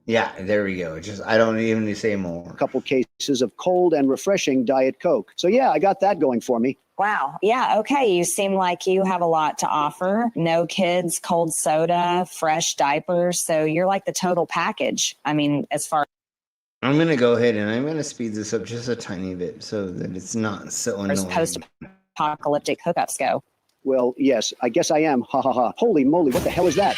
yeah, there we go. Just I don't even need to say more. A couple cases of cold and refreshing Diet Coke. So yeah, I got that going for me. Wow. Yeah. Okay. You seem like you have a lot to offer. No kids, cold soda, fresh diapers. So you're like the total package. I mean, as far... I'm going to go ahead and I'm going to speed this up just a tiny bit so that it's not so annoying. Post-apocalyptic hookups go. Well, yes, I guess I am. Ha ha ha. Holy moly, what the hell is that?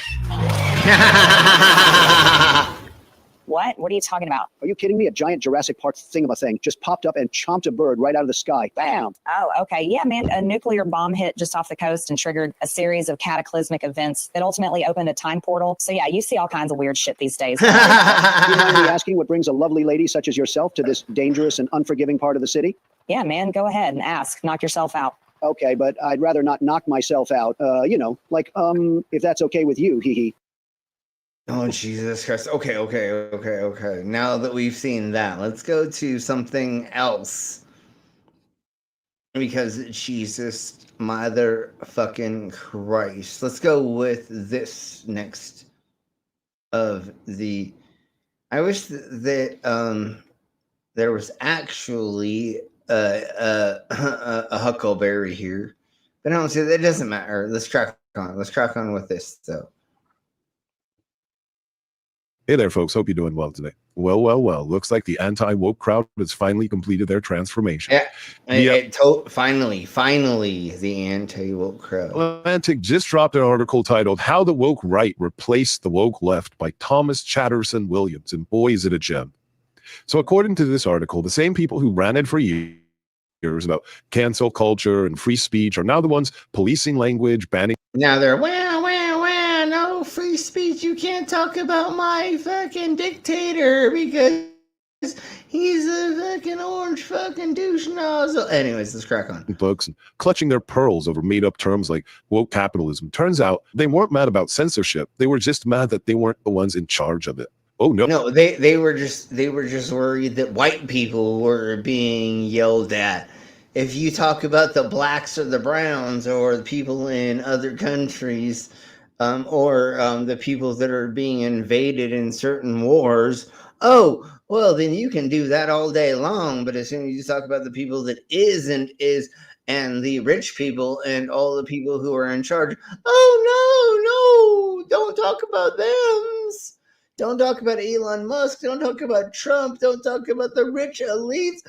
What? What are you talking about? Are you kidding me? A giant Jurassic Park thing just popped up and chomped a bird right out of the sky. Bam! Oh, okay. Yeah, man. A nuclear bomb hit just off the coast and triggered a series of cataclysmic events that ultimately opened a time portal. So yeah, you see all kinds of weird shit these days. Do you mind me asking what brings a lovely lady such as yourself to this dangerous and unforgiving part of the city? Yeah, man. Go ahead and ask. Knock yourself out. Okay, but I'd rather not knock myself out. If that's okay with you, hee hee. Oh, Jesus Christ. Okay. Now that we've seen that, let's go to something else. Because Jesus motherfucking Christ. Let's go with this next of the... I wish that there was actually a huckleberry here. But I don't see that. It doesn't matter. Let's crack on. Let's crack on with this, though. Hey there, folks. Hope you're doing well today. Well. Looks like the anti-woke crowd has finally completed their transformation. Finally, the anti-woke crowd. Lunatics just dropped an article titled "How the Woke Right Replaced the Woke Left" by Thomas Chatterson Williams, and boy, is it a gem. So according to this article, the same people who ranted for years about cancel culture and free speech are now the ones policing language, banning... Now they're, no free speech. You can't talk about my fucking dictator because he's a fucking orange fucking douche nozzle. Anyways, let's crack on. Books and clutching their pearls over made-up terms like woke capitalism. Turns out they weren't mad about censorship. They were just mad that they weren't the ones in charge of it. Oh no! No, they were just worried that white people were being yelled at. If you talk about the blacks or the browns or the people in other countries, or the people that are being invaded in certain wars, oh well, then you can do that all day long. But as soon as you talk about the people that is and the rich people and all the people who are in charge, oh no, don't talk about them. Don't talk about Elon Musk. Don't talk about Trump. Don't talk about the rich elites.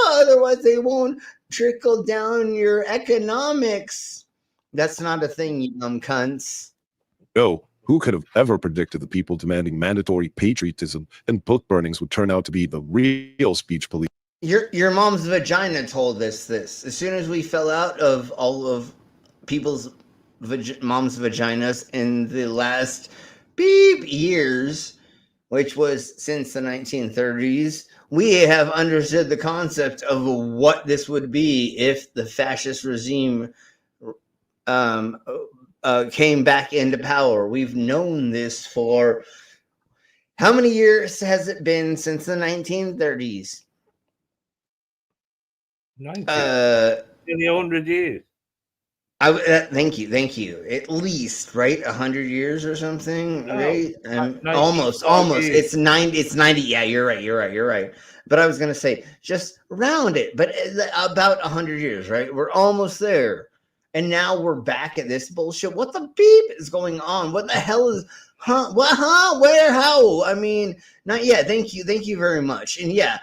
Otherwise they won't trickle down your economics. That's not a thing, you dumb cunts. No, who could have ever predicted the people demanding mandatory patriotism and book burnings would turn out to be the real speech police? Your mom's vagina told us this. As soon as we fell out of all of people's mom's vaginas in the last years, which was since the 1930s, we have understood the concept of what this would be if the fascist regime came back into power. We've known this for how many years has it been since the 1930s? Nearly 100 years. Thank you. At least, right? 100 years or something, right? Almost. It's 90. Yeah, you're right. But I was gonna say just round it, but about 100 years, right? We're almost there, and now we're back at this bullshit. What the beep is going on? What the hell is? What? Where? How? I mean, not yet. Thank you very much. And yeah,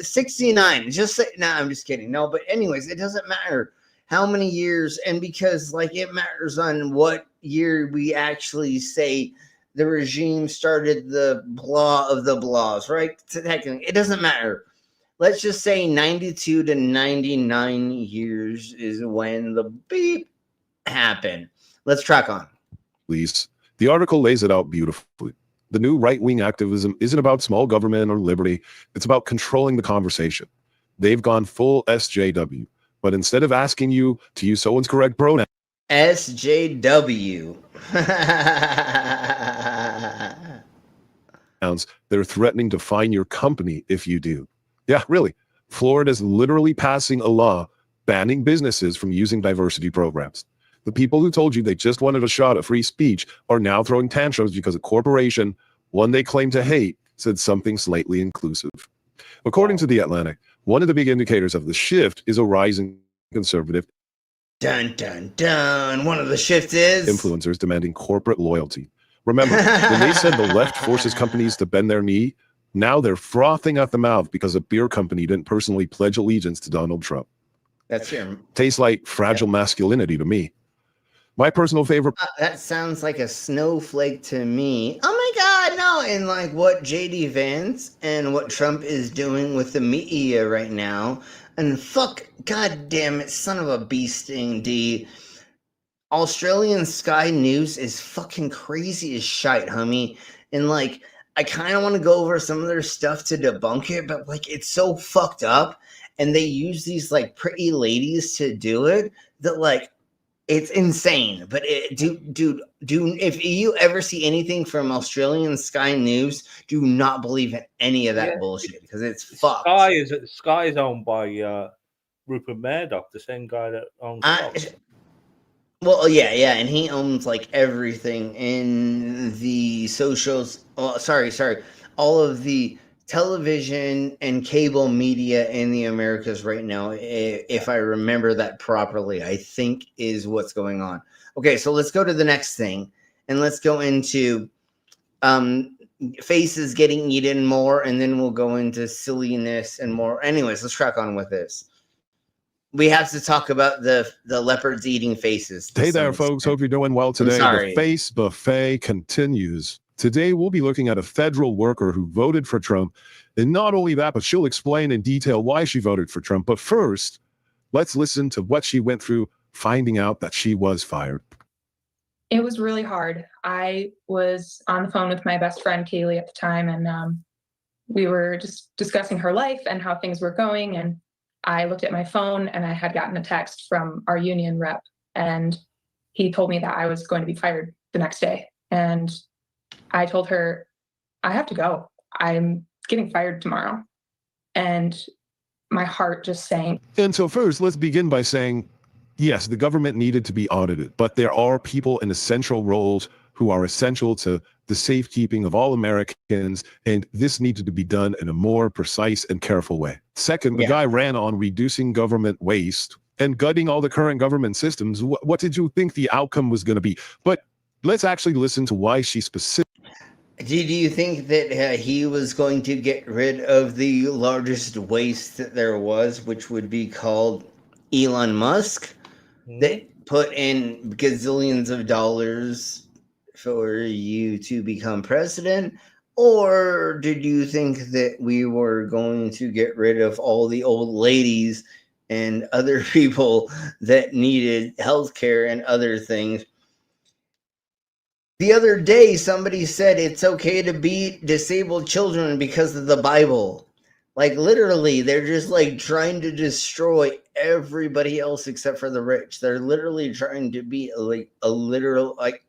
69. Just say. Nah, I'm just kidding. No, but anyways, it doesn't matter how many years, and because it matters on what year we actually say the regime started the blah of the blahs, right? Technically, it doesn't matter. Let's just say 92 to 99 years is when the beep happened. Let's track on. Please. The article lays it out beautifully. The new right-wing activism isn't about small government or liberty. It's about controlling the conversation. They've gone full SJW. But instead of asking you to use someone's correct pronoun, SJW. they're threatening to fine your company if you do. Yeah, really. Florida's literally passing a law banning businesses from using diversity programs. The people who told you they just wanted a shot at free speech are now throwing tantrums because a corporation, one they claim to hate, said something slightly inclusive. According to The Atlantic, one of the big indicators of the shift is a rising conservative Dun, dun, dun. One of the shifts is influencers demanding corporate loyalty. Remember, when they said the left forces companies to bend their knee, now they're frothing at the mouth because a beer company didn't personally pledge allegiance to Donald Trump. That's your Tastes like fragile masculinity to me. My personal favorite. That sounds like a snowflake to me. Oh my God, no! And like what JD Vance and what Trump is doing with the media right now, and fuck, god damn it, son of a bee sting, D. Australian Sky News is fucking crazy as shite, homie. And like, I kind of want to go over some of their stuff to debunk it, but like, it's so fucked up, and they use these like pretty ladies to do it that like. It's insane, but dude, if you ever see anything from Australian Sky News, do not believe in any of that bullshit because it's fucked. Sky is owned by Rupert Murdoch, the same guy that owns Fox. Well, yeah, and he owns like everything in the socials. Oh, sorry, all of the television and cable media in the Americas right now, if I remember that properly, I think is what's going on. Okay, so let's go to the next thing, and let's go into faces getting eaten more, and then we'll go into silliness and more. Anyways, let's crack on with this. We have to talk about the leopards eating faces. Hey there, folks. Hope you're doing well today. The face buffet continues. Today, we'll be looking at a federal worker who voted for Trump. And not only that, but she'll explain in detail why she voted for Trump. But first, let's listen to what she went through finding out that she was fired. It was really hard. I was on the phone with my best friend, Kaylee, at the time, and we were just discussing her life and how things were going. And I looked at my phone, and I had gotten a text from our union rep, and he told me that I was going to be fired the next day. And I told her, I have to go. I'm getting fired tomorrow. And my heart just sank. And so first, let's begin by saying, yes, the government needed to be audited, but there are people in essential roles who are essential to the safekeeping of all Americans, and this needed to be done in a more precise and careful way. Second, the guy ran on reducing government waste and gutting all the current government systems. What did you think the outcome was going to be? But let's actually listen to why she specifically. Do you think that he was going to get rid of the largest waste that there was, which would be called Elon Musk, that put in gazillions of dollars for you to become president? Or did you think that we were going to get rid of all the old ladies and other people that needed healthcare and other things? The other day, somebody said it's okay to beat disabled children because of the Bible. Like, literally, they're just, like, trying to destroy everybody else except for the rich. They're literally trying to be, like,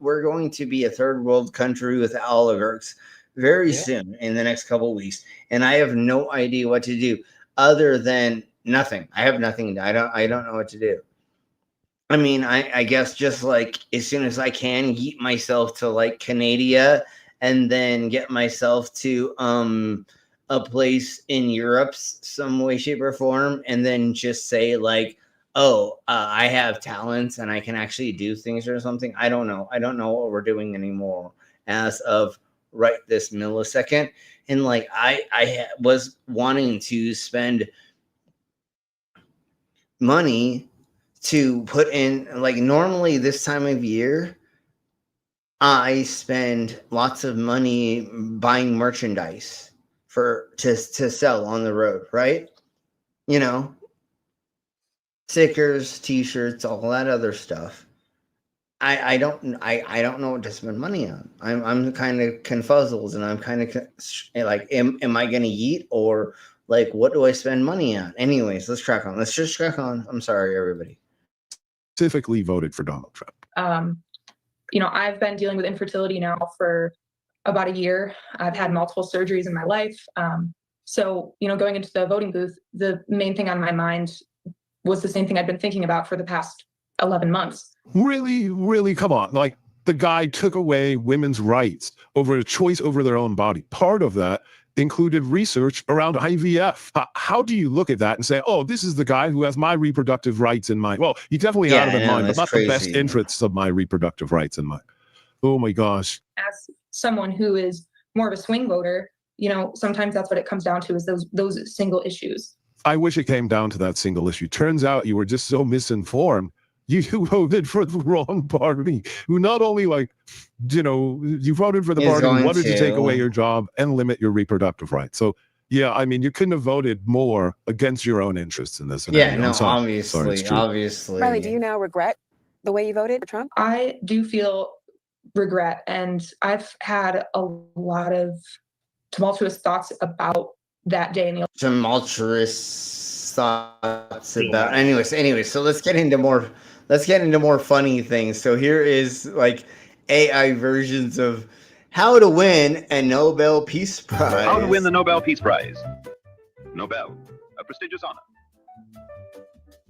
we're going to be a third world country with oligarchs very soon in the next couple of weeks. And I have no idea what to do other than nothing. I have nothing. I don't know what to do. I mean, I guess just like as soon as I can get myself to like Canada and then get myself to a place in Europe some way, shape, or form, and then just say like, oh, I have talents and I can actually do things or something. I don't know. I don't know what we're doing anymore as of right this millisecond. And like I was wanting to spend money to put in, like, normally this time of year, I spend lots of money buying merchandise to sell on the road, right? You know, stickers, t-shirts, all that other stuff. I don't know what to spend money on. I'm kind of confuzzled, and I'm kind of like, am I gonna yeet, or like, what do I spend money on? Anyways, let's crack on. Let's just crack on. I'm sorry, everybody. Specifically voted for Donald Trump. I've been dealing with infertility now for about a year. I've had multiple surgeries in my life. So, going into the voting booth, the main thing on my mind was the same thing I'd been thinking about for the past 11 months. Really, come on. Like, the guy took away women's rights over a choice over their own body. Part of that included research around IVF. How do you look at that and say, oh, this is the guy who has my reproductive rights in mind? Well, he definitely had it in mind, but not the best interests of my reproductive rights in mind. Oh my gosh. As someone who is more of a swing voter, sometimes that's what it comes down to, is those single issues. I wish it came down to that single issue. Turns out you were just so misinformed. You voted for the wrong party, who not only you voted for the party who wanted to take away your job and limit your reproductive rights. So yeah, I mean, you couldn't have voted more against your own interests in this. Yeah, no, obviously. Riley, do you now regret the way you voted for Trump? I do feel regret, and I've had a lot of tumultuous thoughts about that day. Tumultuous thoughts about. Anyways. So let's get into more funny things. So here is like AI versions of how to win a Nobel Peace Prize. How to win the Nobel Peace Prize. Nobel, a prestigious honor,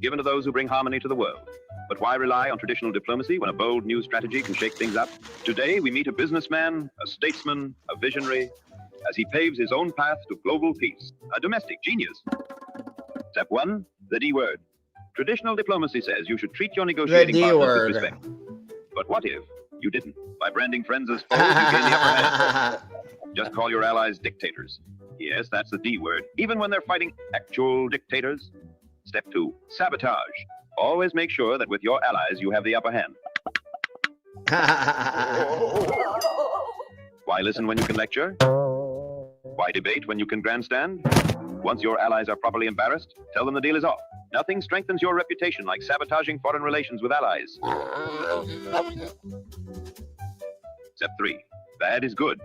given to those who bring harmony to the world. But why rely on traditional diplomacy when a bold new strategy can shake things up? Today, we meet a businessman, a statesman, a visionary, as he paves his own path to global peace, a domestic genius. Step 1, the D word. Traditional diplomacy says you should treat your negotiating partners with respect. But what if you didn't? By branding friends as foes, you gain the upper hand. Just call your allies dictators. Yes, that's the D word, even when they're fighting actual dictators. Step 2, sabotage. Always make sure that with your allies you have the upper hand. Why listen when you can lecture? Why debate when you can grandstand? Once your allies are properly embarrassed, tell them the deal is off. Nothing strengthens your reputation like sabotaging foreign relations with allies. Step 3, bad is good.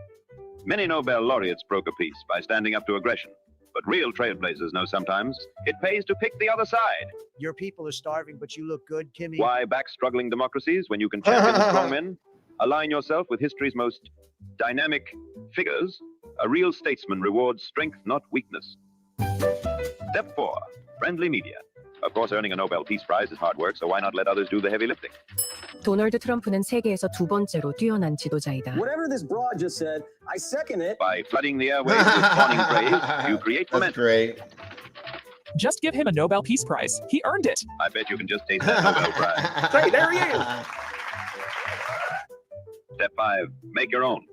Many Nobel laureates broke a peace by standing up to aggression. But real trailblazers know sometimes it pays to pick the other side. Your people are starving, but you look good, Kimmy. Why back struggling democracies when you can champion the strong men? Align yourself with history's most dynamic figures. A real statesman rewards strength, not weakness. Step 4, friendly media. Of course, earning a Nobel Peace Prize is hard work, so why not let others do the heavy lifting? 도널드 트럼프는 세계에서 두 번째로 뛰어난 지도자이다. Whatever this broad just said, I second it. By flooding the airwaves with fawning praise, you create momentum. Great. Just give him a Nobel Peace Prize. He earned it. I bet you can just taste that Nobel Prize. Hey, there he is. Step 5, make your own.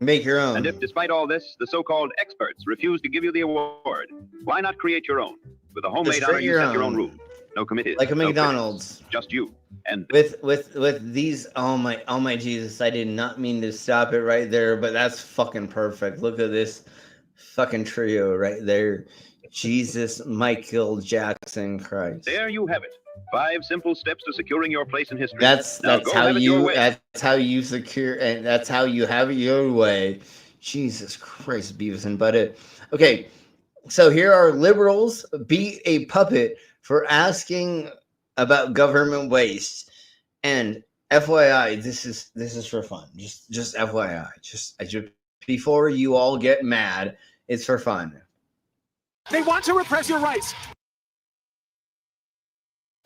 Make your own. And if, despite all this, the so-called experts refuse to give you the award, why not create your own? With a homemade honor, you set your own rules. No committees. Like a no McDonald's. critics, just you. And with these, oh my Jesus, I did not mean to stop it right there, but that's fucking perfect. Look at this fucking trio right there. Jesus, Michael Jackson, Christ. There you have it. 5 simple steps to securing your place in history. That's how you secure, and that's how you have it your way. Jesus Christ, Beavis and Butthead. Okay, so here are liberals be a puppet for asking about government waste. And FYI, this is for fun. Just FYI. Just before you all get mad, it's for fun. They want to repress your rights.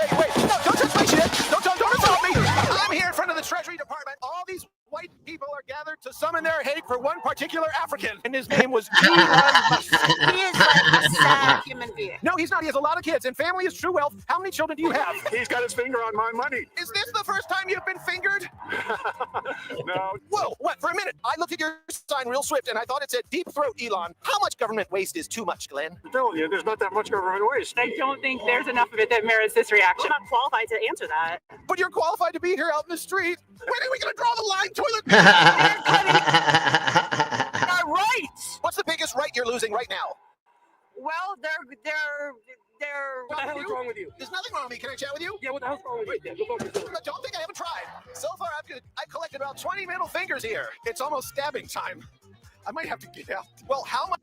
Hey, wait, no, don't touch my shit. Don't assault me. I'm here in front of the Treasury Department. All these white people are gathered to summon their hate for one particular African, and his name was Elon Musk. He is like a sad human being. No, he's not. He has a lot of kids, and family is true wealth. How many children do you have? He's got his finger on my money. Is this the first time you've been fingered? No. Whoa, what? For a minute, I looked at your sign real swift, and I thought it said deep throat, Elon. How much government waste is too much, Glenn? I'm telling you, there's not that much government waste. I don't think there's enough of it that merits this reaction. I'm not qualified to answer that. But you're qualified to be here out in the street. When are we going to draw the line, toilet? My rights! What's the biggest right you're losing right now? Well, they're. What the hell is wrong with you? There's nothing wrong with me. Can I chat with you? Yeah, what the hell's wrong with you? Don't think I haven't tried. So far, about 20 middle fingers here. It's almost stabbing time. I might have to get out. Well, how much?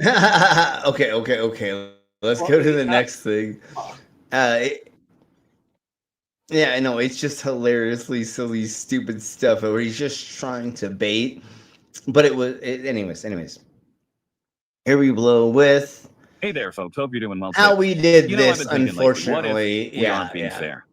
Okay. Let's go to the next thing. Yeah, I know, it's just hilariously silly, stupid stuff where he's just trying to bait. But anyways. Here we blow with. Hey there, folks. Hope you're doing well. How we did I've this, been thinking lately, unfortunately. what if we aren't being fair?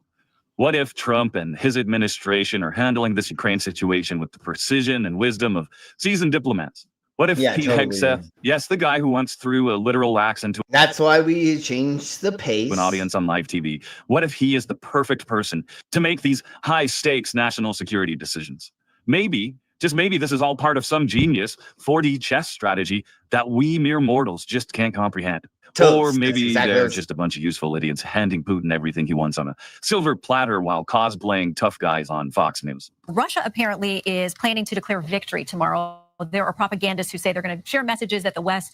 What if Trump and his administration are handling this Ukraine situation with the precision and wisdom of seasoned diplomats? What if Pete Hegseth, yes, the guy who once threw a literal axe into That's why we changed the pace. An audience on live TV. What if he is the perfect person to make these high stakes national security decisions? Maybe, just maybe, this is all part of some genius 4D chess strategy that we mere mortals just can't comprehend. Or maybe they're just a bunch of useful idiots handing Putin everything he wants on a silver platter while cosplaying tough guys on Fox News. Russia apparently is planning to declare victory tomorrow. There are propagandists who say they're going to share messages that the West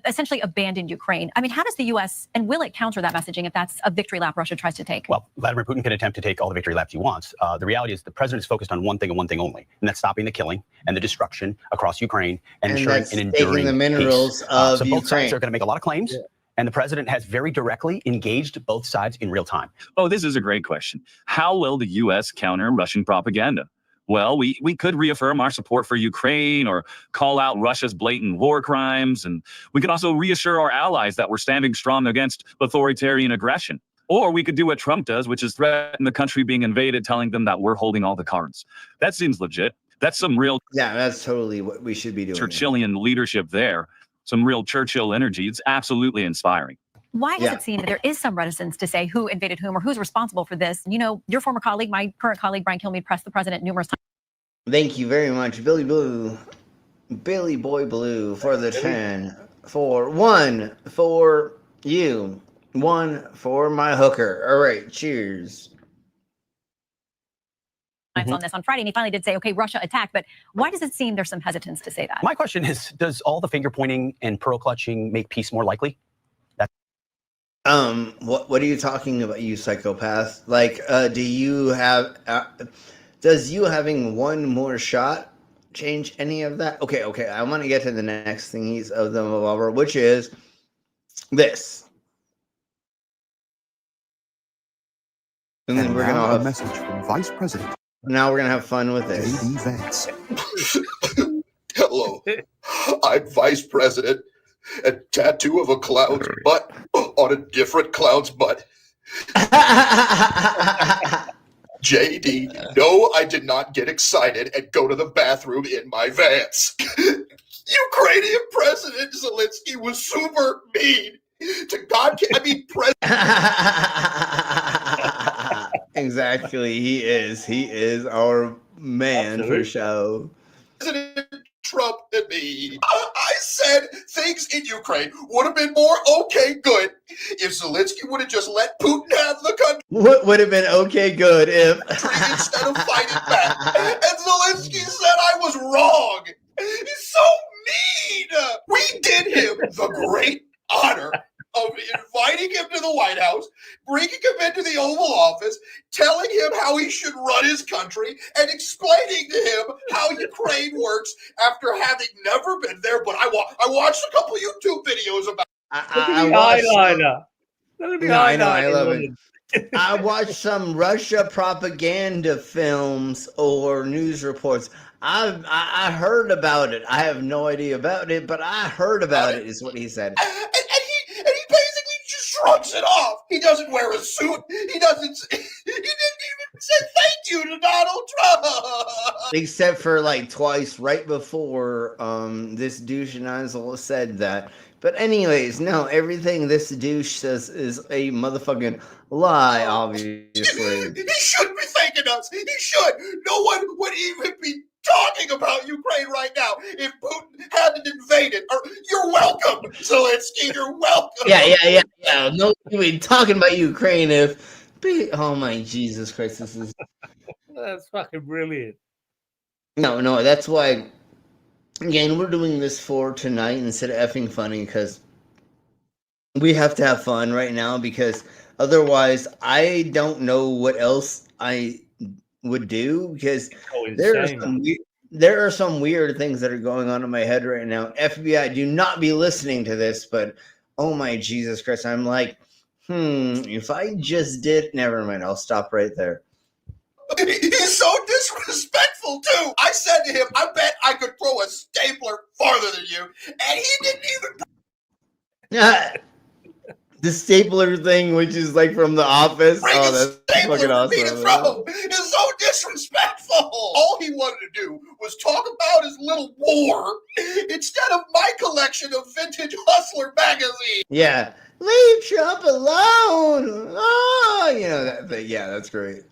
essentially abandoned Ukraine. I mean, how does the U.S. and will it counter that messaging if that's a victory lap Russia tries to take? Well, Vladimir Putin can attempt to take all the victory laps he wants. The reality is the president is focused on one thing and one thing only, and that's stopping the killing and the destruction across Ukraine and ensuring an enduring the minerals peace. of so both sides Ukraine. are going to make a lot of claims. Yeah. And the president has very directly engaged both sides in real time. Oh, this is a great question. How will the U.S. counter Russian propaganda? Well, we could reaffirm our support for Ukraine or call out Russia's blatant war crimes. And we could also reassure our allies that we're standing strong against authoritarian aggression. Or we could do what Trump does, which is threaten the country being invaded, telling them that we're holding all the cards. That seems legit. That's some real... Yeah, that's totally what we should be doing. Churchillian leadership there. Some real Churchill energy. It's absolutely inspiring. Why does it seem that there is some reticence to say who invaded whom or who's responsible for this? You know, your former colleague, my current colleague, Brian Kilmeade, pressed the president numerous times. Thank you very much, Billy Boy Blue, for the 10. For 1 for you. 1 for my hooker. All right, cheers. On this on Friday, and he finally did say, okay, Russia attacked, but why does it seem there's some hesitance to say that? My question is, does all the finger pointing and pearl clutching make peace more likely? What are you talking about, you psychopath? Like, do you have, does you having one more shot change any of that? Okay, I want to get to the next thingies of the revolver, which is this. And then we're gonna have a message from Vice President. Now we're gonna have fun with this. Hello, I'm Vice President. A tattoo of a clown's butt on a different clown's butt. JD, no, I did not get excited and go to the bathroom in my Vans. Ukrainian President Zelensky was super mean to God. Exactly, he is our man for show. President Trump and me. I said things in Ukraine would have been more okay good if Zelensky would have just let Putin have the country. What would have been okay good if instead of fighting back? And Zelensky said I was wrong. He's so mean. We did him the great honor of inviting him to the White House, bringing him into the Oval Office, telling him how he should run his country, and explaining to him how Ukraine works after having never been there. But I watched a couple YouTube videos about eyeliner. I know, I love it. I watched some Russia propaganda films or news reports. I heard about it. I have no idea about it, but I heard about it, is what he said. And he basically just shrugs it off. He doesn't wear a suit. He didn't even say thank you to Donald Trump. Except for like twice right before this douche nozzle said that. But anyways, no, everything this douche says is a motherfucking lie, obviously. He should be thanking us. He should. No one would even be talking about Ukraine right now if Putin hadn't invaded. You're welcome, Zelensky. You're welcome. Yeah. No, we talking about Ukraine if. Oh my Jesus Christ! This is. That's fucking brilliant. No, that's why. Again, we're doing this for tonight instead of effing funny because we have to have fun right now because otherwise I don't know what else I would do because there are some there are some weird things that are going on in my head right now. FBI, do not be listening to this, but oh my Jesus Christ, I'm like, if I just did, never mind, I'll stop right there. He's so disrespectful too. I said to him, I bet I could throw a stapler farther than you, and he didn't even. The stapler thing, which is like from The Office. Bring Oh, a that's stapler fucking for me to awesome. throw. It's so disrespectful. All he wanted to do was talk about his little war instead of my collection of vintage Hustler magazines. Yeah, leave Trump alone. Oh, you know that thing. Yeah, that's great.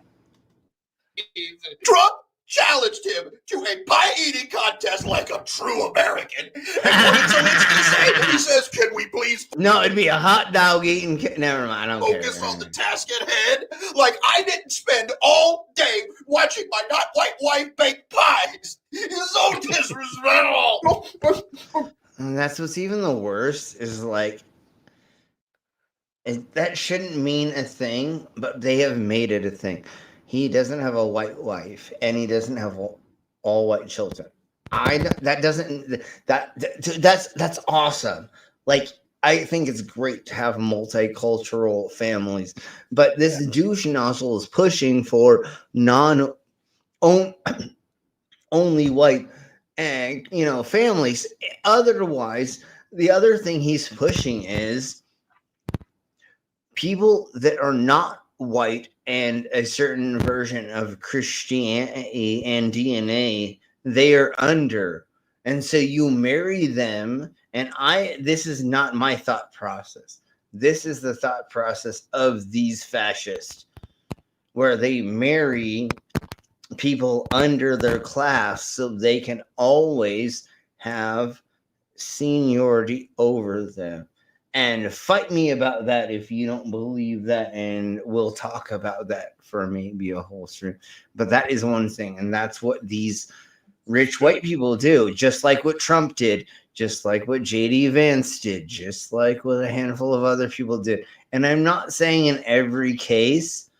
Trump challenged him to a pie-eating contest like a true American. And what did Zelensky say? He says, can we please No, it'd be a hot dog eating. Never mind. I don't focus care. on the task at hand? Like I didn't spend all day watching my not white wife bake pies. It's so disrespectful. And that's what's even the worst is like, that shouldn't mean a thing, but they have made it a thing. He doesn't have a white wife, and he doesn't have all white children. That's awesome. Like, I think it's great to have multicultural families, but this douche nozzle is pushing for only white and families. Otherwise, the other thing he's pushing is people that are not white and a certain version of Christianity and DNA they are under, and so you marry them. And this is not my thought process. This is the thought process of these fascists, where they marry people under their class so they can always have seniority over them. And fight me about that if you don't believe that, and we'll talk about that for maybe a whole stream. But that is one thing, and that's what these rich white people do, just like what Trump did, just like what JD Vance did, just like what a handful of other people did. And I'm not saying in every case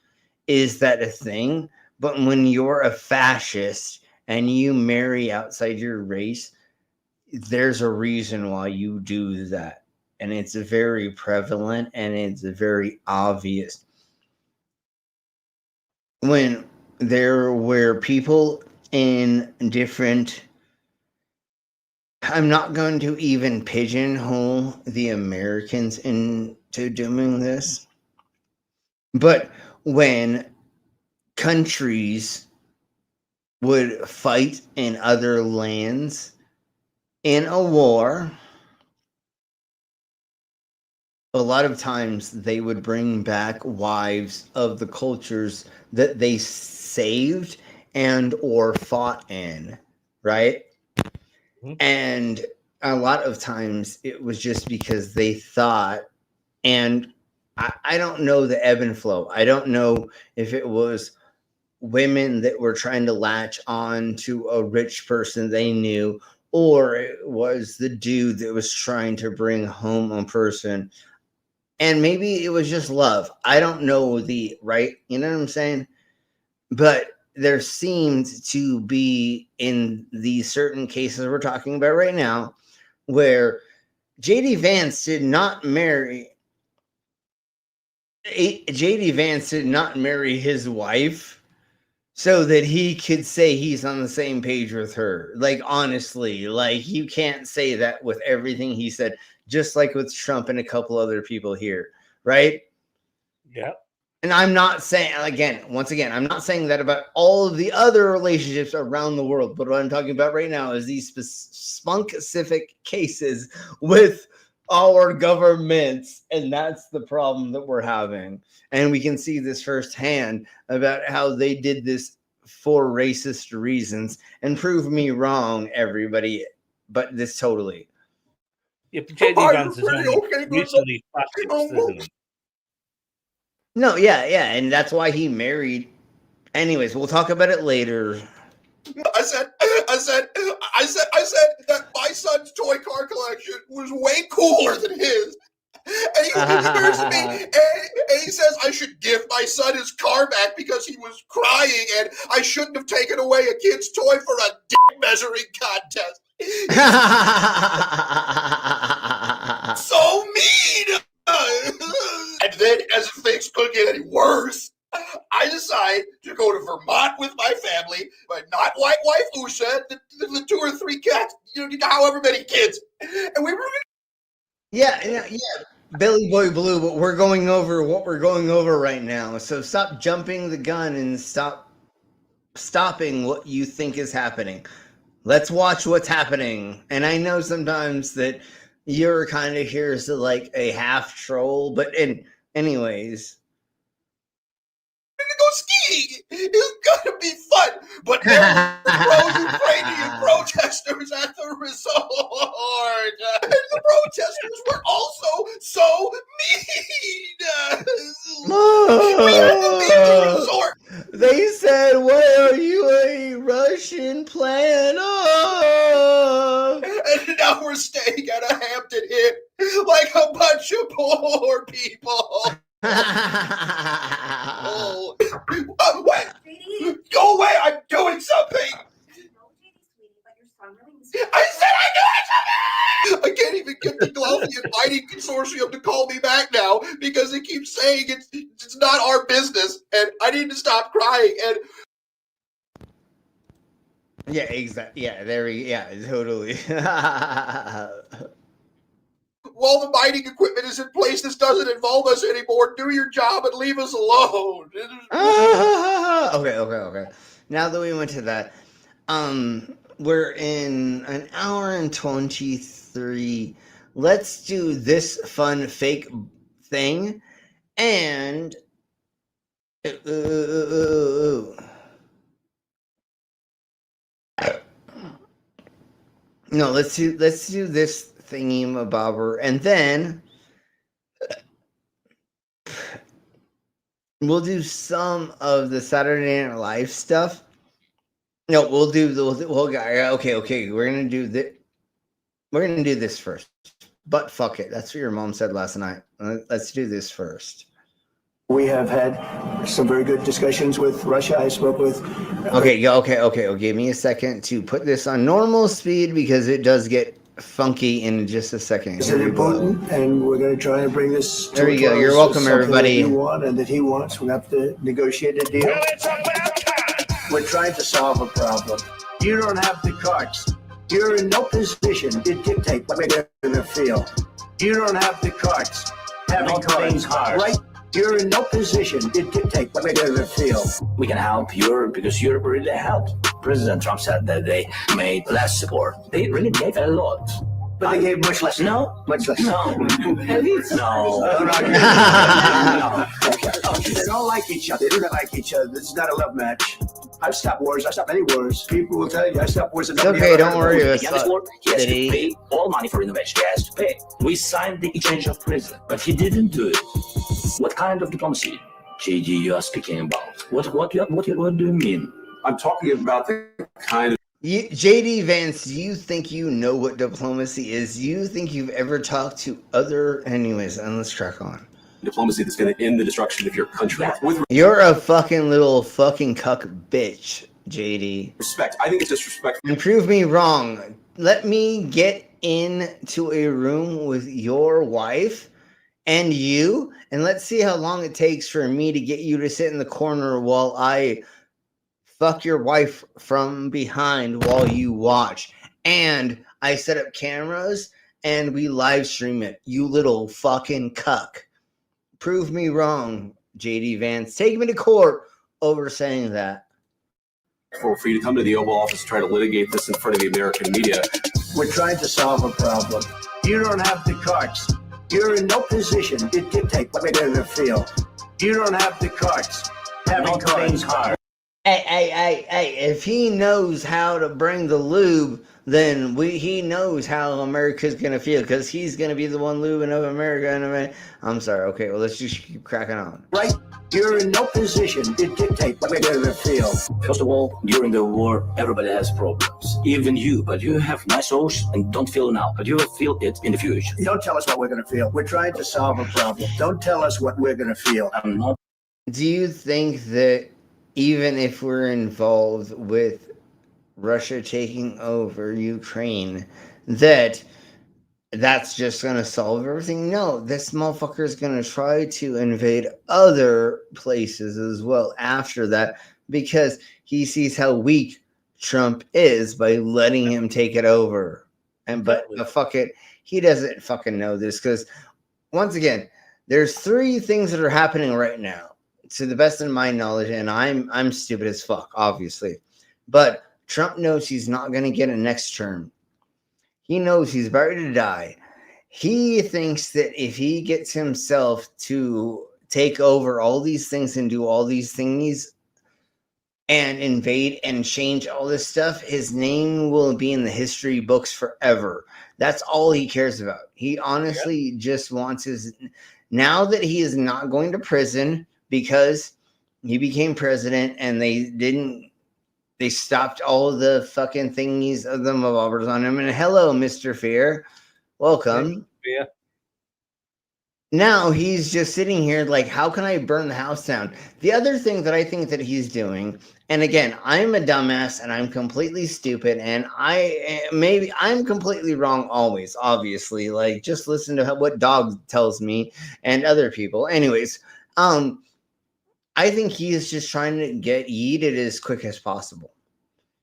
is that a thing, but when you're a fascist and you marry outside your race, there's a reason why you do that. And it's very prevalent and it's very obvious. When there were people in different, I'm not going to even pigeonhole the Americans into doing this, but when countries would fight in other lands in a war, a lot of times they would bring back wives of the cultures that they saved and or fought in, right? Mm-hmm. And a lot of times it was just because they thought, and I don't know the ebb and flow. I don't know if it was women that were trying to latch on to a rich person they knew, or it was the dude that was trying to bring home a person. And maybe it was just love. I don't know right? You know what I'm saying? But there seemed to be in these certain cases we're talking about right now, where JD Vance did not marry his wife so that he could say he's on the same page with her. Like, honestly, like, you can't say that with everything he said, just like with Trump and a couple other people here, right? Yeah. And I'm not saying, once again, I'm not saying that about all of the other relationships around the world, but what I'm talking about right now is these specific cases with our governments, and that's the problem that we're having. And we can see this firsthand about how they did this for racist reasons. And prove me wrong, everybody, but this totally. Yeah, but JD Vance is only recently fascist, isn't he? No, yeah, and that's why he married. Anyways, we'll talk about it later. I said that my son's toy car collection was way cooler than his. And he turns to me and he says I should give my son his car back because he was crying and I shouldn't have taken away a kid's toy for a dick measuring contest. So mean. And then, as if things couldn't get any worse, I decide to go to Vermont with my family, my not white wife Usha, the 2 or 3 cats, however many kids, and we were. Yeah, Billy Boy Blue, but we're going over what we're going over right now. So stop jumping the gun and stopping what you think is happening. Let's watch what's happening. And I know sometimes that you're kind of here as like a half troll, but anyways. To go skiing. It's gonna be fun. But there were pro-Ukrainian protesters at the resort. And the protesters were also so mean. We had to leave the resort. They said, "Why are you a Russian plan?" Oh. And now we're staying at a Hampton Inn like a bunch of poor people. What? Go away! I'm doing something! I said I'm doing something! I can't even get the Glovey Inviting Consortium to call me back now because it keeps saying it's not our business and I need to stop crying and yeah, exactly. Yeah, totally. While the mining equipment is in place, this doesn't involve us anymore. Do your job and leave us alone. Okay. Now that we went to that, we're in an hour and 23. Let's do this fun fake thing, and no, let's do this thingy mabobber, and then we'll do some of the Saturday Night Live stuff. No, we'll do the okay. We're gonna do this first. But fuck it. That's what your mom said last night. Let's do this first. We have had some very good discussions with Russia. I spoke with. Okay. Give me a second to put this on normal speed because it does get funky in just a second. President Putin, and we're going to try and bring this. There you go. You're welcome, everybody. That you want and that he wants. We have to negotiate a deal. Well, it's about time. We're trying to solve a problem. You don't have the cards. You're in no position to dictate what they're going to feel. You don't have the cards. Having cards, right? You're in no position to dictate what they're going to feel. We can help Europe because Europe really helped. President Trump said that they made less support. They really gave a lot. But they gave much less. No. Much less. No. No. They don't like each other. They do not like each other. This is not a love match. I've stopped wars. I've stopped many wars. People will tell you I stopped wars. It's okay. Don't worry. He has to pay all money for innovation. He has to pay. We signed the exchange of president, but he didn't do it. What kind of diplomacy, JD, you are speaking about? What do you mean? I'm talking about the kind of. JD Vance, do you think you know what diplomacy is? Do you think you've ever talked to other... Anyways, and let's track on. Diplomacy that's going to end the destruction of your country. You're a fucking little fucking cuck bitch, JD. Respect. I think it's disrespectful. And prove me wrong. Let me get into a room with your wife and you, and let's see how long it takes for me to get you to sit in the corner while I fuck your wife from behind while you watch. And I set up cameras and we live stream it. You little fucking cuck. Prove me wrong, JD Vance. Take me to court over saying that. For you to come to the Oval Office and try to litigate this in front of the American media. We're trying to solve a problem. You don't have the cards. You're in no position to dictate what they're going to feel. You don't have the cards. Having cards. Hey, if he knows how to bring the lube, then he knows how America's going to feel, because he's going to be the one lubing up America. I'm sorry. Okay, well, let's just keep cracking on. Right? You're in no position to dictate what they're going to feel. First of all, during the war, everybody has problems. Even you, but you have nice souls and don't feel now, but you will feel it in the future. You don't tell us what we're going to feel. We're trying to solve a problem. Don't tell us what we're going to feel. I'm not. Do you think that even if we're involved with Russia taking over Ukraine, that's just going to solve everything. No, this motherfucker is going to try to invade other places as well after that, because he sees how weak Trump is by letting him take it over. And but fuck it, he doesn't fucking know this, because once again, there's 3 things that are happening right now, to the best of my knowledge, and I'm stupid as fuck, obviously, but Trump knows he's not going to get a next term. He knows he's about to die. He thinks that if he gets himself to take over all these things and do all these things and invade and change all this stuff, his name will be in the history books forever. That's all he cares about. He honestly just wants his... Now that he is not going to prison because he became president and they stopped all the fucking thingies of the revolvers on him. And hello, Mr. Fear. Welcome. Yeah. Now he's just sitting here like, how can I burn the house down? The other thing that I think that he's doing, and again, I'm a dumbass and I'm completely stupid, and I'm completely wrong always, obviously. Like, just listen to what Dog tells me and other people. Anyways, I think he is just trying to get yeeted as quick as possible.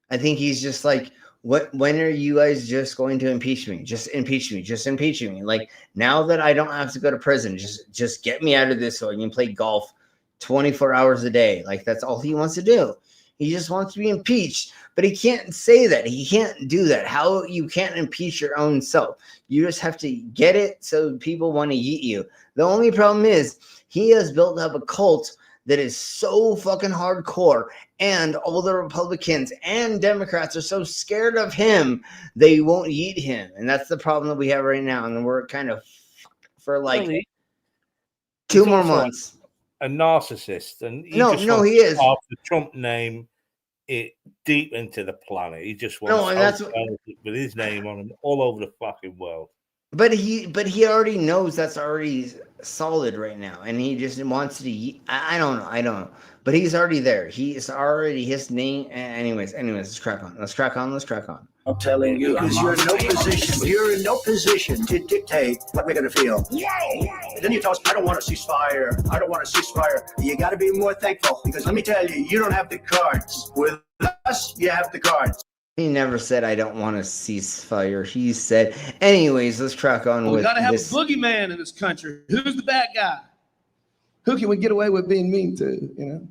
I think he's just like, when are you guys just going to impeach me? Just impeach me. Just impeach me. Like, now that I don't have to go to prison, just get me out of this so I can play golf 24 hours a day. Like, that's all he wants to do. He just wants to be impeached, but he can't say that. He can't do that. How you can't impeach your own self? You just have to get it so people want to yeet you. The only problem is he has built up a cult that is so fucking hardcore, and all the Republicans and Democrats are so scared of him, they won't yeet him. And that's the problem that we have right now. And we're kind of for like 2 more months. A narcissist, and he he is. Carve the Trump name it deep into the planet. He just wants with his name on him all over the fucking world. But he already knows that's already solid right now, and he just wants to. I don't know. But he's already there. He's already his name. Anyways, let's crack on. I'm telling you, because you're in no position to dictate what we're going to feel. And then you tell us, I don't want a ceasefire. You got to be more thankful, because let me tell you, you don't have the cards. With us, you have the cards. He never said, I don't want a ceasefire. He said, anyways, let's crack on with we got to have this. a boogeyman in this country. Who's the bad guy? Who can we get away with being mean to, you know?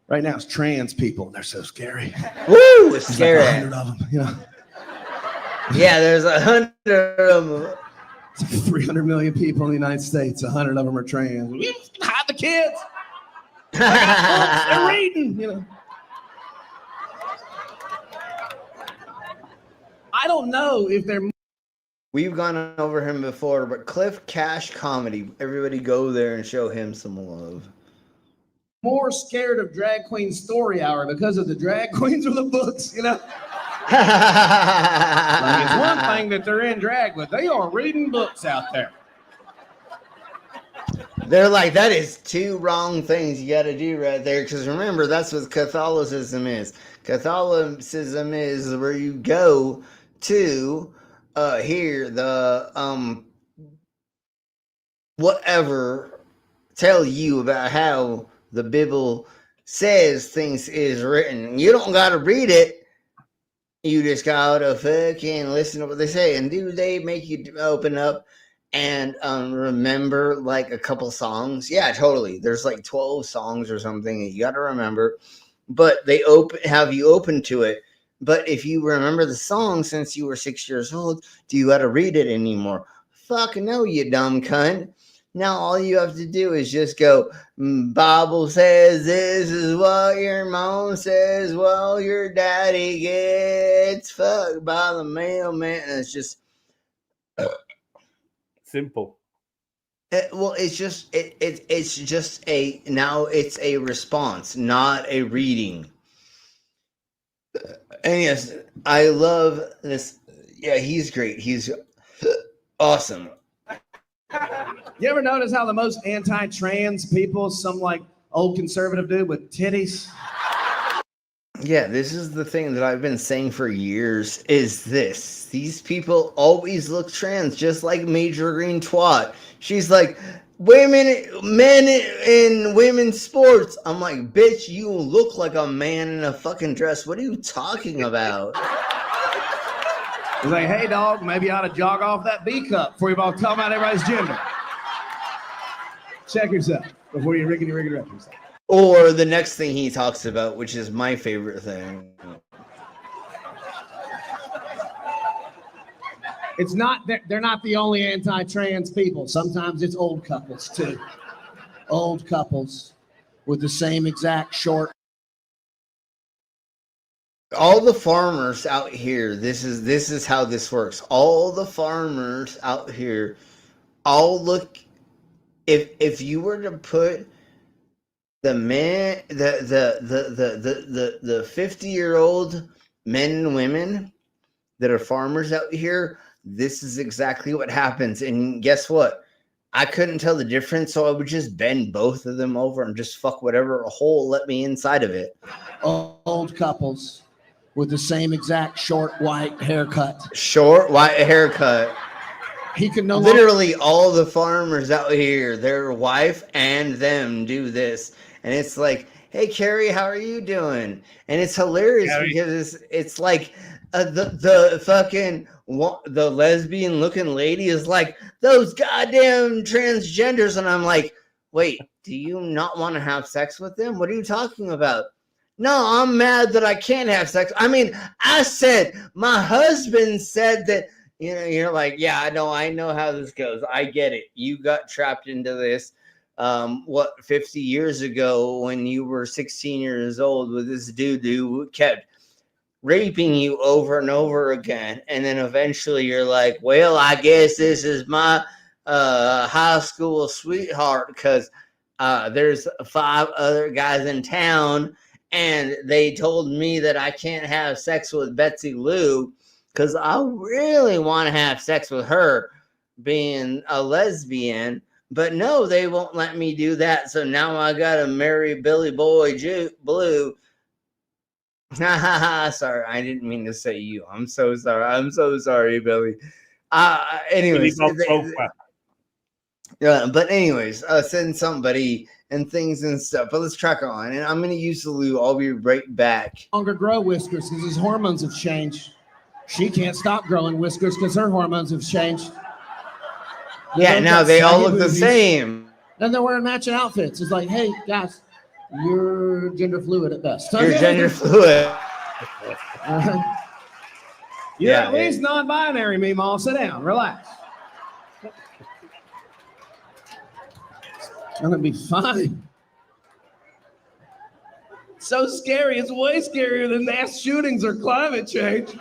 Right now, it's trans people. They're so scary. Woo! It's scary. Like 100 of them, you know? Yeah, there's 100 of them. It's 300 million people in the United States. 100 of them are trans. We hide the kids. They're reading, you know? I don't know if they're... We've gone over him before, but Cliff Cash Comedy. Everybody go there and show him some love. more scared of Drag Queen Story Hour because of the drag queens or the books, you know? Like, it's one thing that they're in drag, but they are reading books out there. They're like, that is two wrong things you got to do right there. Because remember, that's what Catholicism is. Catholicism is where you go to hear the whatever tell you about how the Bible says things is written. You don't got to read it. You just got to fucking listen to what they say. And do they make you open up and remember like a couple songs? Yeah, totally. There's like 12 songs or something that you got to remember, but they have you open to it. But if you remember the song since you were 6 years old, do you got to read it anymore? Fuck no, you dumb cunt. Now all you have to do is just go, Bible says this is what your mom says, well, your daddy gets fucked by the mailman. And it's just simple. It's just a response, not a reading. And yes, I love this. Yeah, he's great. He's awesome. You ever notice how the most anti-trans people, some like old conservative dude with titties? Yeah, this is the thing that I've been saying for years is this. These people always look trans, just like Major Green Twat. She's like, men in women's sports. I'm like, bitch, you look like a man in a fucking dress. What are you talking about? He's like, hey, dog, maybe you ought to jog off that B cup before you're all talking about everybody's gender. Check yourself before you riggedy wrap yourself. Or the next thing he talks about, which is my favorite thing. It's not, they're not the only anti-trans people. Sometimes it's old couples, too. Old couples with the same exact short. All the farmers out here, this is how this works. All the farmers out here all look, if you were to put the 50-year-old men and women that are farmers out here, this is exactly what happens. And guess what? I couldn't tell the difference, so I would just bend both of them over and just fuck whatever hole let me inside of it. Old couples with the same exact short white haircut. Short white haircut. He can no literally all the farmers out here, their wife and them do this. And it's like, hey, Carrie, how are you doing? And it's hilarious because it's like the fucking the lesbian looking lady is like, those goddamn transgenders. And I'm like, wait, do you not want to have sex with them? What are you talking about? No, I'm mad that I can't have sex. I mean, I said, my husband said that, you know, you're like, yeah, I know how this goes. I get it. You got trapped into this. 50 years ago when you were 16 years old with this dude who kept raping you over and over again. And then eventually you're like, well, I guess this is my high school sweetheart because there's 5 other guys in town and they told me that I can't have sex with Betsy Lou because I really want to have sex with her being a lesbian. But no, they won't let me do that. So now I gotta marry Billy Boy Blue. Sorry, I didn't mean to say you. I'm so sorry. I'm so sorry, Billy. Anyways, but anyways, send somebody and things and stuff. But let's track on. And I'm gonna use the loo. I'll be right back. Longer grow whiskers because his hormones have changed. She can't stop growing whiskers because her hormones have changed. Yeah, now they all look the same. And they're wearing matching outfits. It's like, hey, guys, you're gender fluid at best. You're gender fluid. You're at least non-binary, Meemaw. Sit down, relax. It's gonna be fine. So scary. It's way scarier than mass shootings or climate change.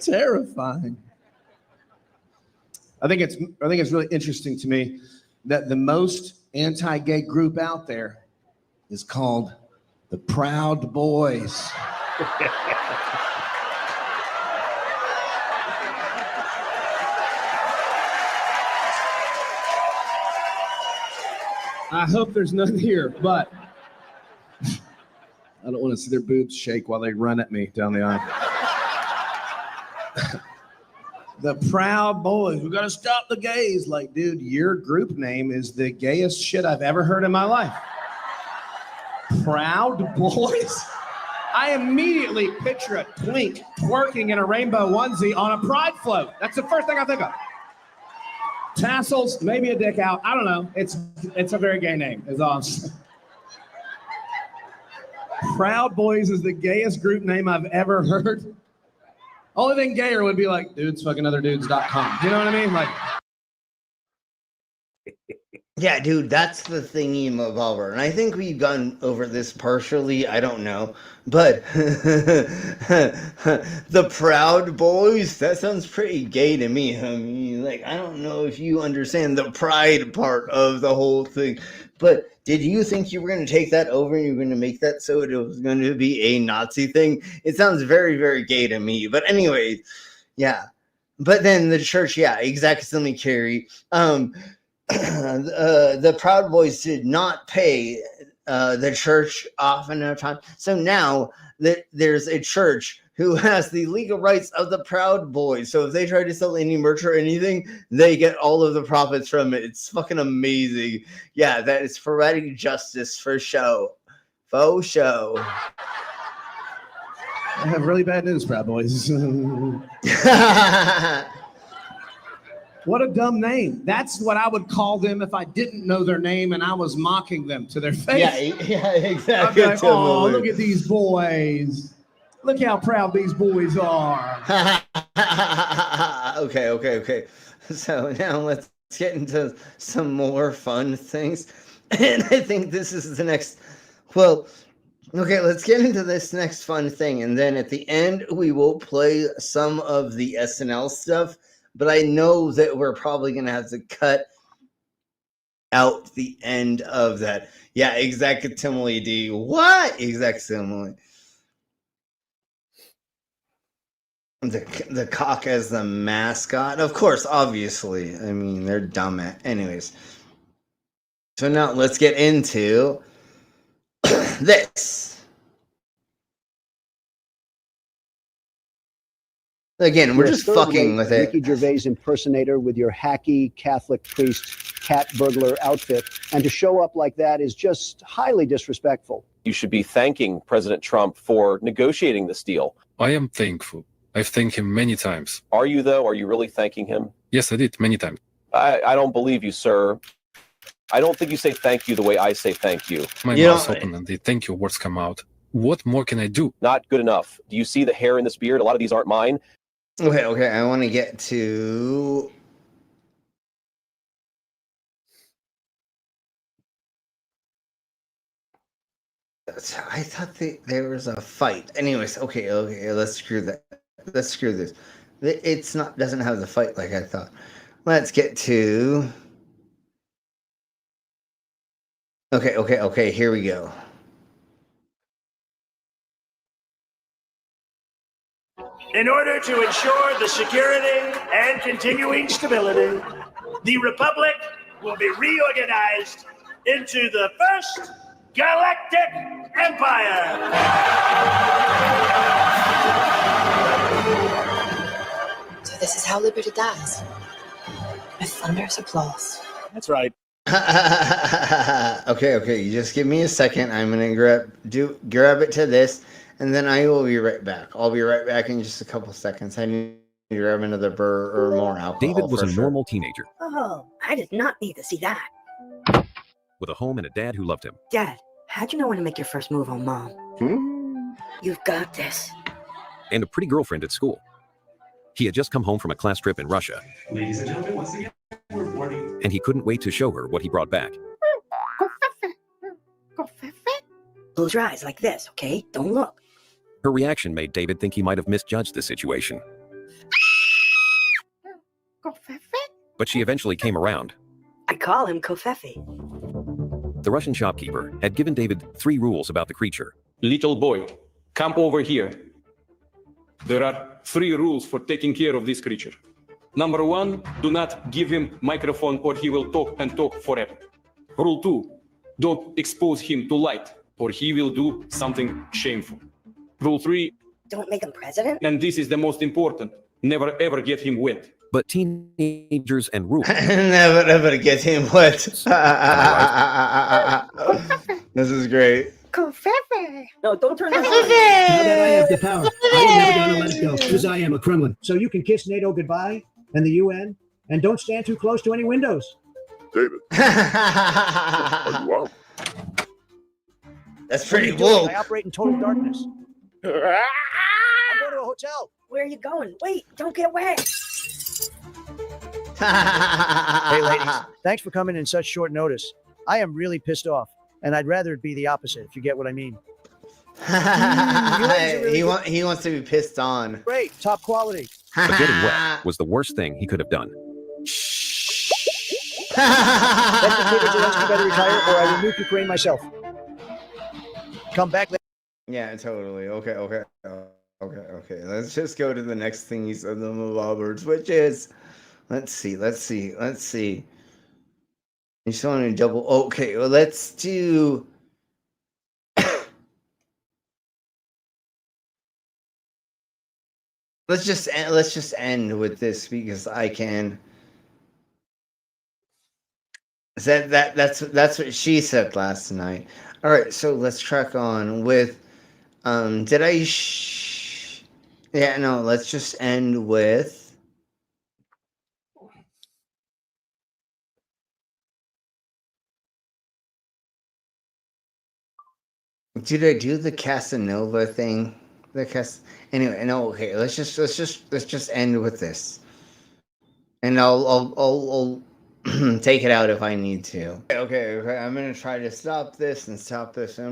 Terrifying. I think it's really interesting to me that the most anti-gay group out there is called the Proud Boys. I hope there's none here, but I don't want to see their boobs shake while they run at me down the aisle. The Proud Boys. We gotta stop the gays. Like, dude, your group name is the gayest shit I've ever heard in my life. Proud Boys? I immediately picture a twink twerking in a rainbow onesie on a pride float. That's the first thing I think of. Tassels, maybe a dick out. I don't know. It's a very gay name. It's awesome. Proud Boys is the gayest group name I've ever heard. Only thing gayer would be like dudesfuckingotherdudes.com. You know what I mean? Like, yeah, dude, that's the thingy revolver. And I think we've gone over this partially. I don't know. But the Proud Boys, that sounds pretty gay to me. I mean, like, I don't know if you understand the pride part of the whole thing. But did you think you were going to take that over and you were going to make that so it was going to be a Nazi thing? It sounds very, very gay to me. But anyway, yeah. But then the church, yeah, exactly, Carrie. the Proud Boys did not pay the church off in enough time. So now that there's a church who has the legal rights of the Proud Boys. So if they try to sell any merch or anything, they get all of the profits from it. It's fucking amazing. Yeah, that is poetic justice for show. Faux show. I have really bad news, Proud Boys. What a dumb name. That's what I would call them if I didn't know their name and I was mocking them to their face. Yeah, exactly. I'd be like, oh, look at these boys. Look how proud these boys are. Okay. So now let's get into some more fun things. And I think this is the next, well, okay, let's get into this next fun thing. And then at the end, we will play some of the SNL stuff. But I know that we're probably going to have to cut out the end of that. Yeah, exactimile, D. What? Exactimile. The cock as the mascot? Of course, obviously. I mean, they're dumb at... Anyways. So now let's get into this. Again, we're just fucking with it. Ricky Gervais impersonator with your hacky Catholic priest cat burglar outfit. And to show up like that is just highly disrespectful. You should be thanking President Trump for negotiating this deal. I am thankful. I've thanked him many times. Are you, though? Are you really thanking him? Yes, I did, many times. I don't believe you, sir. I don't think you say thank you the way I say thank you. My mouth's open and the thank you words come out. What more can I do? Not good enough. Do you see the hair in this beard? A lot of these aren't mine. Okay, I want to get to... I thought there was a fight. Anyways, okay, let's screw that. Let's screw this. It's not, doesn't have the fight like I thought. Let's get to... Okay, here we go. In order to ensure the security and continuing stability, the Republic will be reorganized into the First Galactic Empire. So this is how liberty dies. With thunderous applause. That's right. Okay, you just give me a second. I'm gonna grab it to this, and then I will be right back. I'll be right back in just a couple seconds. I need to grab another burr or more alcohol. David was a normal teenager Oh, I did not need to see that. with a home and a dad who loved him. Dad, how'd you know when to make your first move on Mom? You've got this. And a pretty girlfriend at school. He had just come home from a class trip in Russia. Ladies and gentlemen, once again, we're boarding. And he couldn't wait to show her what he brought back. Close your eyes like this, okay? Don't look. Her reaction made David think he might have misjudged the situation. But she eventually came around. I call him Kofefe. The Russian shopkeeper had given David 3 rules about the creature. Little boy, come over here. There are 3 rules for taking care of this creature. Number 1, do not give him microphone or he will talk and talk forever. Rule 2, don't expose him to light or he will do something shameful. Rule 3, don't make him president? and this is the most important, never ever get him wet. But teenagers and rules. Never ever get him wet. This is great. Kofefe. No, don't turn this Now that I have the power, I am never going to let it go, because I am a Kremlin. So you can kiss NATO goodbye and the UN, and don't stand too close to any windows. David. Wow. That's pretty woke. I operate in total darkness. I'm going to a hotel. Where are you going? Wait, don't get wet. Hey, ladies, thanks for coming in such short notice. I am really pissed off, and I'd rather it be the opposite, if you get what I mean. He wants to be pissed on. Great, top quality. But getting wet was the worst thing he could have done. Let David Zelensky better retire, or I will nuke Ukraine myself. Come back later. Yeah, totally. Okay. Let's just go to the next thing he said in the Roberts, which is, let's see. You just want to double. Okay, well, let's do. let's just end with this because I can. That's what she said last night. All right, so let's track on with. Did I? Yeah, no. Let's just end with. Did I do the Casanova thing? Anyway, no. Okay, let's just end with this, and I'll take it out if I need to. Okay. I'm gonna try to stop this, and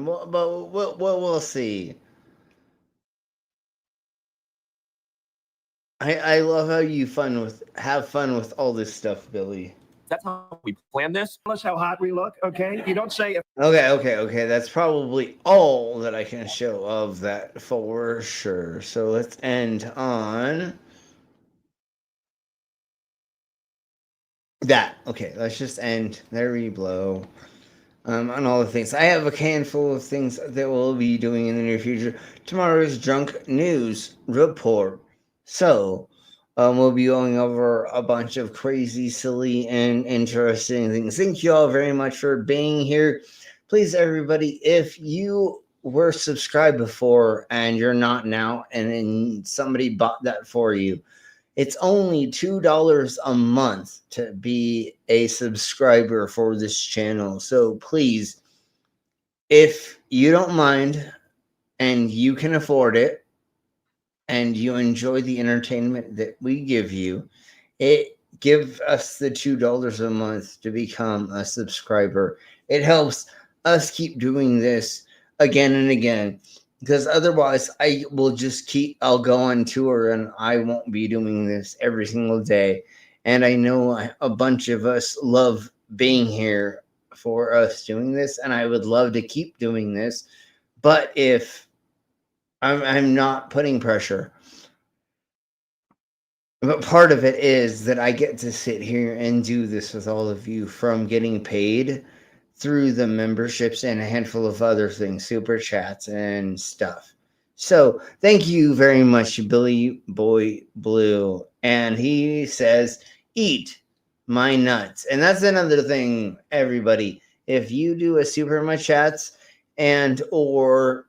we'll see. I love how you have fun with all this stuff, Billy. That's how we plan this. Tell us how hot we look, okay? You don't say. Okay. That's probably all that I can show of that for sure. So let's end on that. Okay, let's just end. There we blow. On all the things. I have a handful of things that we'll be doing in the near future. Tomorrow's Drunk News Report. So, we'll be going over a bunch of crazy, silly, and interesting things. Thank you all very much for being here. Please, everybody, if you were subscribed before and you're not now, and then somebody bought that for you, it's only $2 a month to be a subscriber for this channel. So please, if you don't mind and you can afford it and you enjoy the entertainment that we give you, give us the $2 a month to become a subscriber. It helps us keep doing this again and again. Because otherwise, I'll go on tour and I won't be doing this every single day. And I know a bunch of us love being here for us doing this, and I would love to keep doing this. But if I'm not putting pressure, but part of it is that I get to sit here and do this with all of you, from getting paid through the memberships and a handful of other things, super chats and stuff. So thank you very much, Billy Boy Blue. And he says, eat my nuts. And that's another thing, everybody. If you do a super much chats and or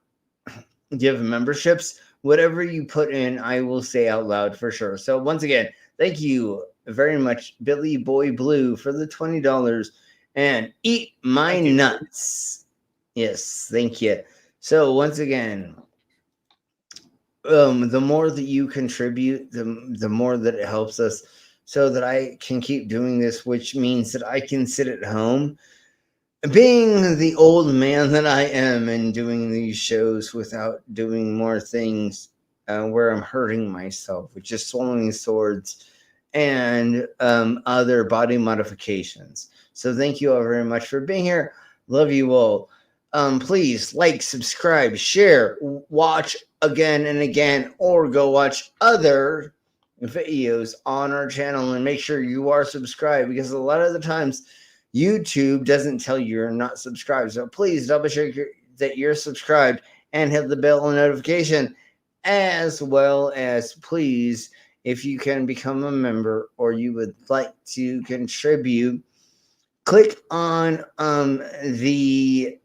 give memberships, whatever you put in, I will say out loud for sure. So once again, thank you very much, Billy Boy Blue, for the $20. And eat my nuts. Yes, thank you. So once again, the more that you contribute, the more that it helps us, so that I can keep doing this, which means that I can sit at home, being the old man that I am, and doing these shows without doing more things where I'm hurting myself, which is swallowing swords and other body modifications. So thank you all very much for being here. Love you all. Please like, subscribe, share, watch again and again, or go watch other videos on our channel, and make sure you are subscribed, because a lot of the times YouTube doesn't tell you you're not subscribed. So please double check that you're subscribed and hit the bell notification, as well as please, if you can become a member or you would like to contribute, click on the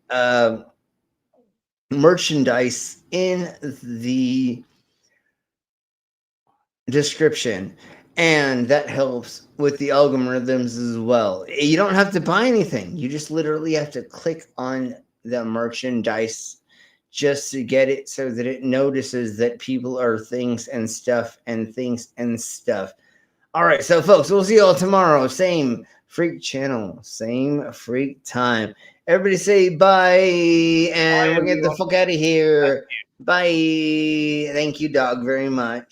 merchandise in the description, and that helps with the algorithms as well. You don't have to buy anything. You just literally have to click on the merchandise just to get it, so that it notices that people are things and stuff and things and stuff. All right, so folks, we'll see you all tomorrow. Same freak channel, same freak time. Everybody say bye, and we'll get the fuck out of here. Bye. Thank you, dog, very much.